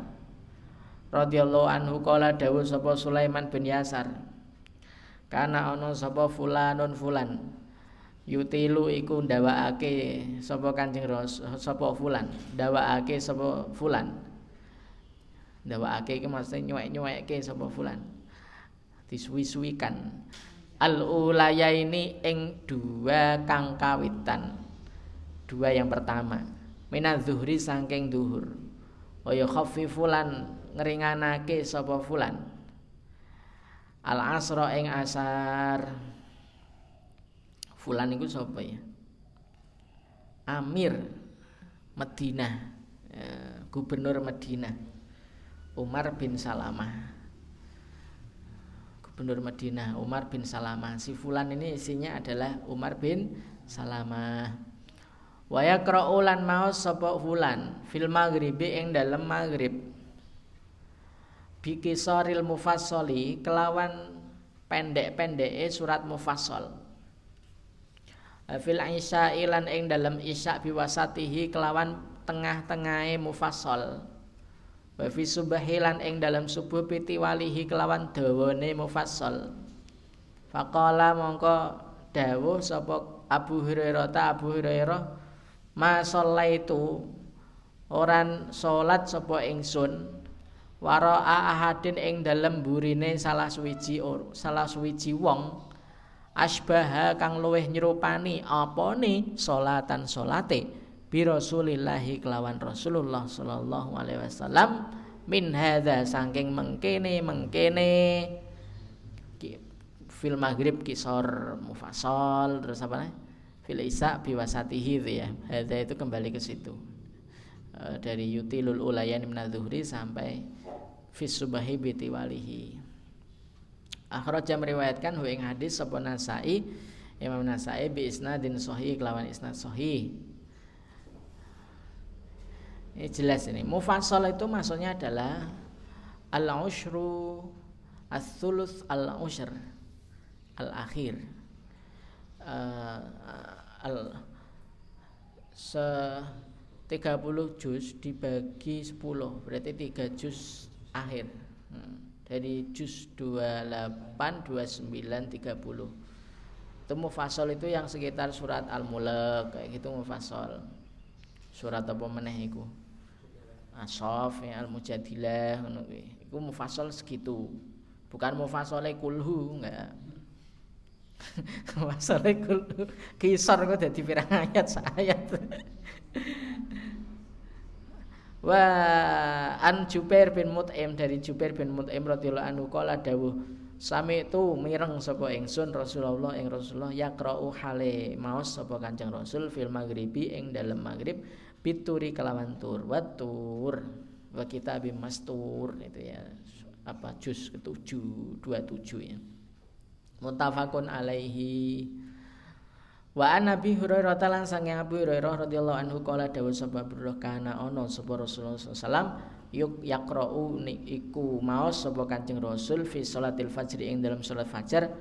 radhiyallahu anhu qala dawuh sapa Sulaiman bin Yasar. Kana ana sapa fulanun fulan yutilu iku ndawakake sapa Kanjeng Rasul sapa fulan, ndawakake sapa fulan. Ndawakake iki maksudnya nyuwek-nyuwekke sapa fulan. Disuwi-suwikan. Al-ulaya ini ing dua kang kawitan, dua yang pertama minadzuhri saking duhur wa khaffifulan ngeringanake sapa fulan al-asra ing asar. Fulan iku sapa ya? Amir Madinah, gubernur Madinah, Umar bin Salamah. Gubernur Madinah Umar bin Salamah. Si fulan ini isinya adalah Umar bin Salamah. Wa yaqra'u lan maos sapa fulan fil maghribi ing dalem maghrib bi qisaril mufassali kelawan pendek-pendeke surat mufassal. Fil isya lan ing dalem isya biwasatihi kelawan tengah-tengahe mufassal. Wa fi subhi lan ing dalam subuh piti walihi kelawan dawane mufassal. Faqala mongko dawuh sapa Abu Hurairah ma shallaitu oran salat sapa ingsun wara'a ahadin ing dalem burine salah suwiji wong asbaha kang luweh nyerupani apane salatan salate bi Rasulillahi kelawan Rasulullah sallallahu alaihi wasallam min hadza saking mengkene fil maghrib kisor mufassal terus apa nih fil isya biwasatihi ya. Hadza itu kembali ke situ. Dari yutilul ulayan minadzuhri sampai fis subahi bitiwalihi. Akhraja meriwayatkan hu ing hadis sapa Nasa'i, Imam Nasa'i bi isnadin sahih kelawan isnad sahih. Ini jelas ini. Mufassal itu maksudnya adalah al-ushru as-thuluts al-ushr al-akhir. 30 juz dibagi 10 berarti 3 juz akhir. Dari juz 28, 29, 30. Itu mufassal itu yang sekitar surat Al-Mulk kayak gitu mufassal. Surat apa meneh iku? As-Saff, Al-Mujadilah ngono kuwi. Iku mufassal segitu. Bukan mufassale kulhu, enggak. Mufassale kulhu kisar kok dadi pirang ayat sayat. Wa an Jubair bin Mut'im dari Jubair bin Mut'im radhiyallahu anhu qala dawuh sami itu mireng sapa ingsun Rasulullah ing Rasulullah yaqra'u hale maos sapa Kanjeng Rasul fil maghribi ing dalem maghrib bituri kelawan tur watur wa kitabim mastur itu ya apa juz ke-7 27 ya muttafaqun alaihi. Wa an Nabi Hurairah lan sange Abu Hurairah radhiyallahu anhu qala dawuh sapa Abdullah kana ana sapa Rasulullah sallallahu yuk yaqra'u iku maos sapa Kanjeng Rasul fi sholatil fajri ing dalam salat fajar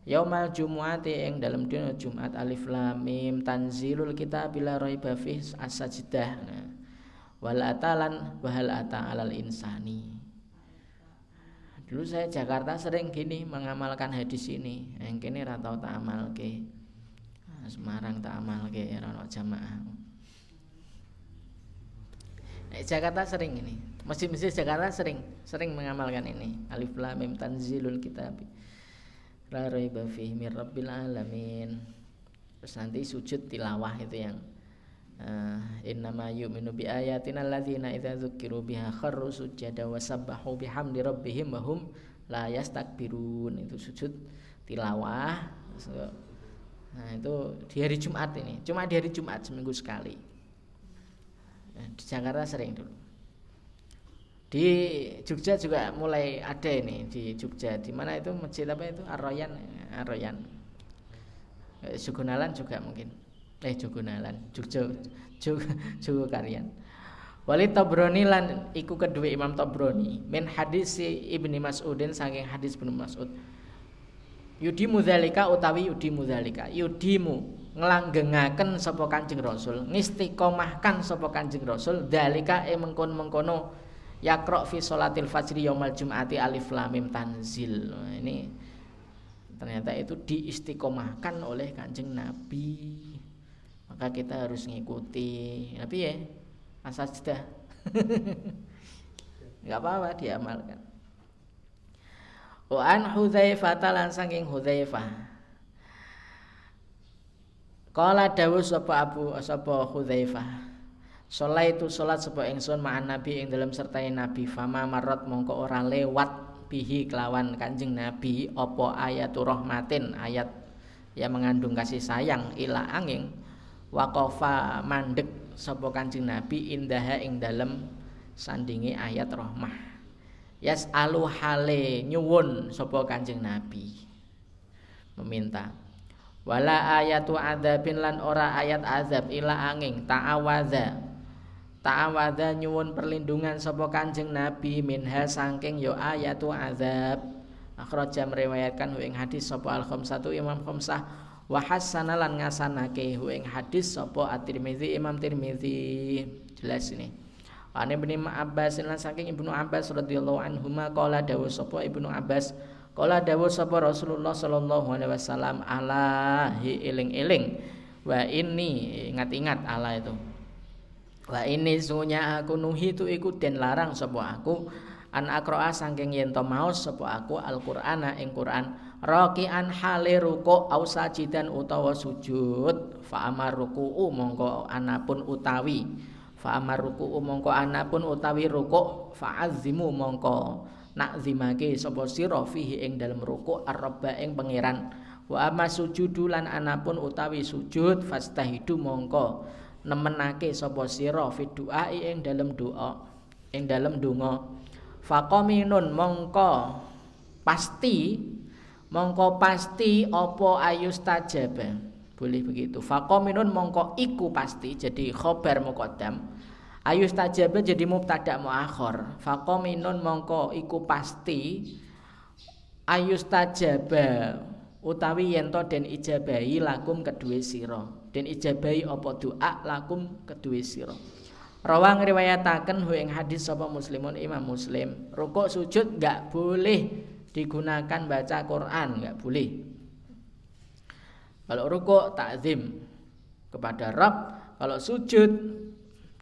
yaumal jumu'ati ing dalam dina Jumat alif lam mim tanzilul kitab bila raiba fi as-sajdah wal atalan wa hal ata alal insani Dulu saya Jakarta sering gini mengamalkan hadis ini. Yang kini ra tau tak amalke. Semarang tak amalke ora ono jamaah. Jakarta sering ini. Masjid-masjid Jakarta sering mengamalkan ini. Alif lam mim tanzilul kitab. La raiba fihi mir rabbil alamin. Terus nanti sujud tilawah itu yang innama yu'minu bi ayatina alladzina idza dzukiru biha kharru sujada wa sabbahu bihamdi rabbihim wa hum la yastakbirun. Itu sujud tilawah. Nah, itu di hari Jumat ini. Cuma di hari Jumat seminggu sekali. Di Jakarta sering dulu. Di Jogja juga mulai ada ini di Jogja. Di mana itu masjid apa itu? Ar-Royan. Jogonalan juga mungkin. Jogonalan, Jogokarian. Wali Tabrani lan iku kedua Imam Tabrani min hadis Ibnu Mas'udin saking hadis Ibnu Mas'ud. Yudimu dzalika utawi yudimu dzalika. Yudimu nglanggengaken sapa Kanjeng Rasul, ngistiqomahkan sapa Kanjeng Rasul dzalika mengkono yaqra fi sholatil fajri yaumal jum'ati alif lam mim tanzil. Ini ternyata itu diistiqomahkan oleh Kanjeng Nabi. Maka kita harus ngikuti. Tapi ya asal sudah enggak apa-apa diamalkan. Wa an Hudzaifah lan saking Hudzaifah. Qala dawuh sapa Hudzaifah. Sholaitu salat sapa ingsun ma'an Nabi ing dalem sertai Nabi fama marot mongko ora lewat bihi kelawan Kanjeng Nabi apa ayatul rahmatin ayat yang mengandung kasih sayang ila angin waqafa mandek sapa Kanjeng Nabi indaha ing dalem sandingi ayat rahmah yas'alu hale nyuwun sapa Kanjeng Nabi meminta wala ayatu adzabin lan ora ayat azab ila angin ta'awadha nyuwun perlindungan sapa Kanjeng Nabi minha saking yo ayatu azab akhraja meriwayatkan ing hadis sapa al-khamsatu Imam Khamsah wa hasana lan ngasanake ing hadis sapa At-Tirmizi Imam Tirmizi. Jelas ini. Ane Ibnu Abbas lan saking Ibnu Abbas radhiyallahu anhuma qala dawuh sapa Ibnu Abbas qala dawuh sapa Rasulullah sallallahu alaihi wasallam alahi eling-eling wa ini ingat-ingat ala itu. Wa ini sunya aku nuhi tu iku den larang sapa aku an aqra'a saking yen to maos sapa aku Al-Qur'ana ing Qur'an raqi'an hale ruku' au sajidan utawa sujud fa amar ruku'u mongko anapun utawi ruku' fa azimu mongko nakzimake sapa sira fihi ing dalem ruku' ar-rabba ing pangeran wa amma sujudu lan anapun utawi sujud fastahidu mongko nemenake sapa sira fi du'a ing dalem donga faqaminun mongko pasti apa ayustajaba. Boleh begitu. Faqaminun mongko iku pasti jadi khobar muqaddam. Ayustajaba jadi mubtada muakhir. Faqaminun mongko iku pasti ayustajaba utawi yen to den ijabahi lakum kedue sira. Den ijabahi apa doa lakum kedue sira. Rawang riwayataken ing hadis sapa Muslimun Imam Muslim. Rukuk sujud enggak boleh digunakan baca Quran, enggak boleh. Kalau rukuk takzim kepada Rabb, kalau sujud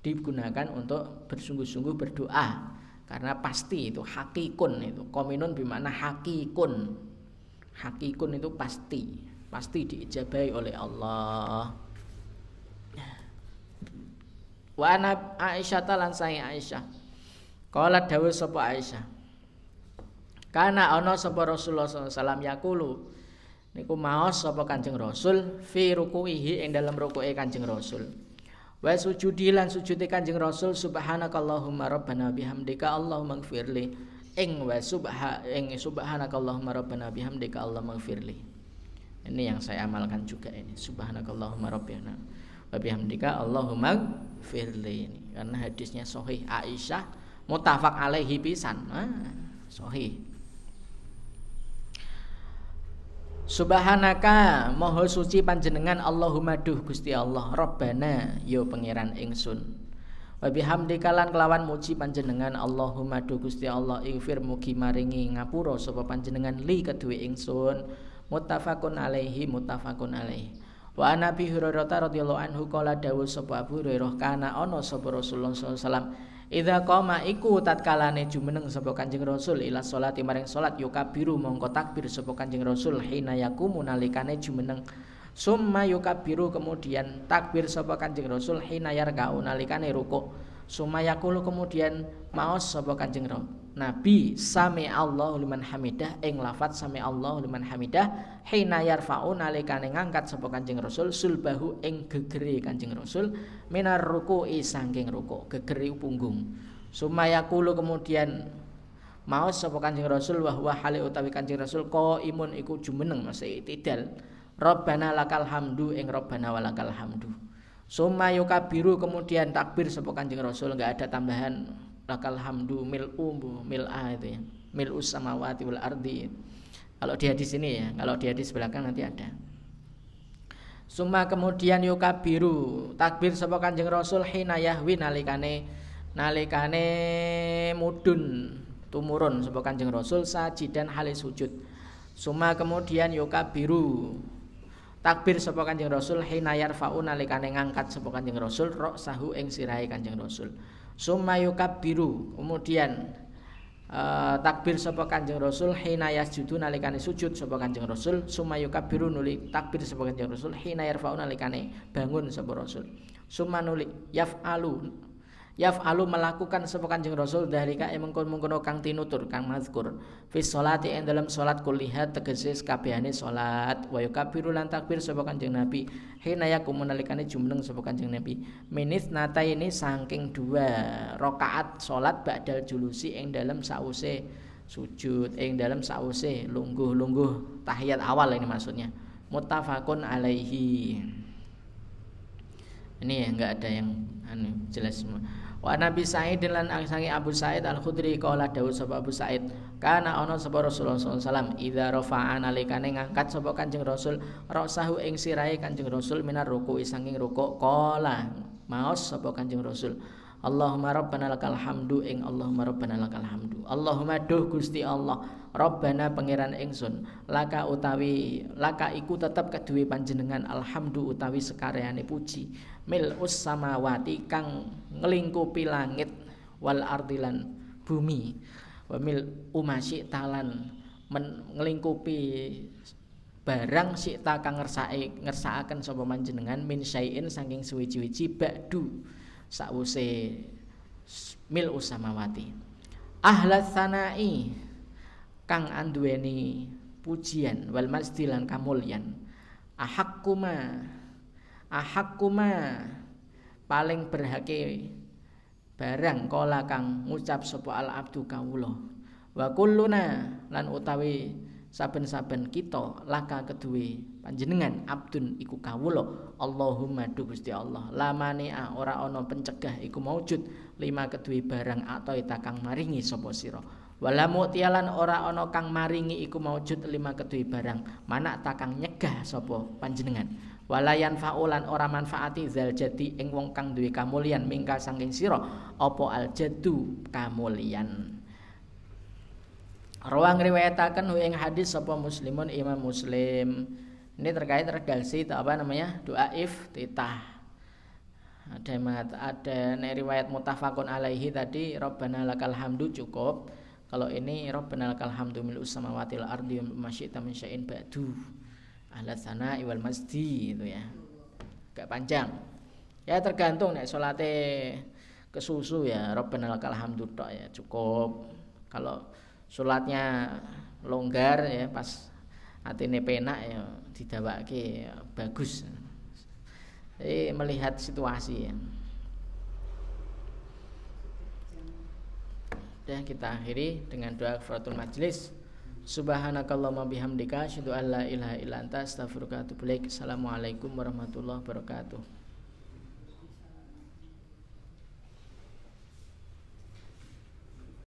digunakan untuk bersungguh-sungguh berdoa karena pasti itu hakikun itu. Qaminun bermakna hakikun. Hakikun itu pasti diijabahi oleh Allah. Wa ana Aisyah lan sae Aisyah. Qala dawuh sapa Aisyah. Kana ana sapa Rasulullah sallallahu alaihi wasallam yaqulu niku maos sapa Kanjeng Rasul fi ruku'ihi ing dalam ruku'e Kanjeng Rasul. Wa sujudi lan sujude Kanjeng Rasul subhanakallahumma rabbana bihamdika allahumma ighfirli ing wa subhanakallahumma rabbana bihamdika allahumma ighfirli. Ini yang saya amalkan juga ini subhanakallahumma rabbana wa bihamdika allahumma ighfirli ini karena hadisnya sahih Aisyah muttafaq alaihi pisan. Sahih. Subhanaka maha suci panjenengan Allahumma duh Gusti Allah Rabbana yo pangeran ingsun Wa bihamdika lan kelawan muji panjenengan Allahumma du Gusti Allah ighfir mugi maringi ngapura sapa panjenengan li kedue ingsun. Muttafaqun alaihi muttafaqun alaihi. Wa Nabi Hurairah radhiyallahu anhu qala dawuh sapa Abu Hurairah kana ana sapa Rasulullah sallallahu alaihi wasallam idza qama iku tatkalane jumeneng sapa Kanjeng Rasul ila sholati maring salat yukabiru mongko takbir sapa Kanjeng Rasul hina yakumu nalikane jumeneng. Summa yukabiru kemudian takbir sapa Kanjeng Rasul hina yarka'u nalikane ruku'. Summa yaqulu kemudian maos sapa Kanjeng Nabi sami Allahu liman hamidah ing lafaz sami Allahu liman hamidah hina yarfa'u nalikane ngangkat sapa Kanjeng Rasul sulbahu ing gegere Kanjeng Rasul minar ruku'i saking ruku', gegere punggung. Summa yaqulu kemudian maos sapa Kanjeng Rasul wa huwa hale utawi Kanjeng Rasul qaimun iku jumeneng masih tidal. Rabbana lakal hamdu ing Rabbana walakal hamdu. Summa yukabiru kemudian takbir sapa Kanjeng Rasul, enggak ada tambahan lakal hamdu mil'a itu ya. Mil'us samawati wal ardi. Kalau di hadis ini ya, kalau di hadis belakang nanti ada. Summa kemudian yukabiru takbir sapa Kanjeng Rasul hina yahwi nalikane mudun tumurun sapa Kanjeng Rasul sajidan hale sujud. Summa kemudian yukabiru takbir sapa Kanjeng Rasul hina yarfa'u nalikane ngangkat sapa Kanjeng Rasul ra'sahu ing sirahe Kanjeng Rasul. Summa yukabbiru kemudian takbir sapa Kanjeng Rasul hina yasjudu nalikane sujud sapa Kanjeng Rasul. Summa yukabbiru nuli takbir sapa Kanjeng Rasul hina yarfa'u nalikane bangun sapa Rasul. Summa nuli yaf'alu melakukan sapa Kanjeng Rasul dalika mengkon-mengkono kang tinutur kang mazkur fi sholati ing dalam salat kullihat tegese kabehane salat wa yukabiru lan takbir sapa Kanjeng Nabi hina yakum nalikane jumeneng sapa Kanjeng Nabi minis nataini saking 2 rakaat salat ba'dal julusi ing dalam sause sujud ing dalam sause lungguh tahiyat awal ini maksudnya. Muttafaqun alaihi. Ini ya enggak ada yang jelas semua. Wa Nabi Sa'id lan angsangi Abu Sa'id Al-Khudri qala dawuh sapa Abu Sa'id kana ana sapa Rasulullah sallallahu alaihi wasallam idza rafa'a nalikane ngangkat sapa Kanjeng Rasul ra'sahu ing sirahe Kanjeng Rasul minar ruku'i saking rukuk qala maos sapa Kanjeng Rasul Allahumma rabbana lakal hamdu ing Allahumma rabbana lakal hamdu. Allahumma duh Gusti Allah Rabbana pangeran ingsun laka iku tetep kedue panjenengan alhamdu utawi sekareane puji mil'us samawati kang nglingkupi langit wal ardilan bumi wa mil umasyi talan nglingkupi barang sita kang ngersakaken sapa panjenengan min syai'in saking suwi-wiji ba'du sawuse mil usamawati ahlas sanai kang anduweni pujian wal masdilan kamulyan ahakkuma paling berhake barang kala kang ngucap sapa al abdu kawula wa kulluna lan utawi saben-saben kita laka kedue panjenengan abdun iku kawula Allahumma du Gusti Allah lamania ora ana pencegah iku maujud lima kedue barang atau kang maringi sapa sira wala mu'tialan ora ana kang maringi iku maujud lima kedue barang manak takang nyegah sapa panjenengan walayan faulan ora manfaati zal jati ing wong kang duwe kamulyan mingka saking sira apa al jaddu kamulyan. Rawang riwayataken ing hadis sapa Muslimun Imam Muslim. Ini terkait redaksi doa iftitah. Ada riwayat muttafaqun alaihi tadi Rabbana lakal hamdu cukup. Kalau ini Rabbana lakal hamdu mil'us samawati wal ardi wa ma syi'ta min syai'in ba'du. Ahlas sana'i wal masdi itu ya. Agak panjang. Ya tergantung nek salate kesusu ya Rabbana lakal hamdu tok ya cukup. Kalau salatnya longgar ya pas atine penak ya didawake ya, bagus. Jadi melihat situasi ya. Dan kita akhiri dengan doa kafaratul majlis. Subhanakallahumma bihamdika asyhadu an la ilaha illa anta astaghfiruka wa atubu ilaik. Assalamualaikum warahmatullahi wabarakatuh.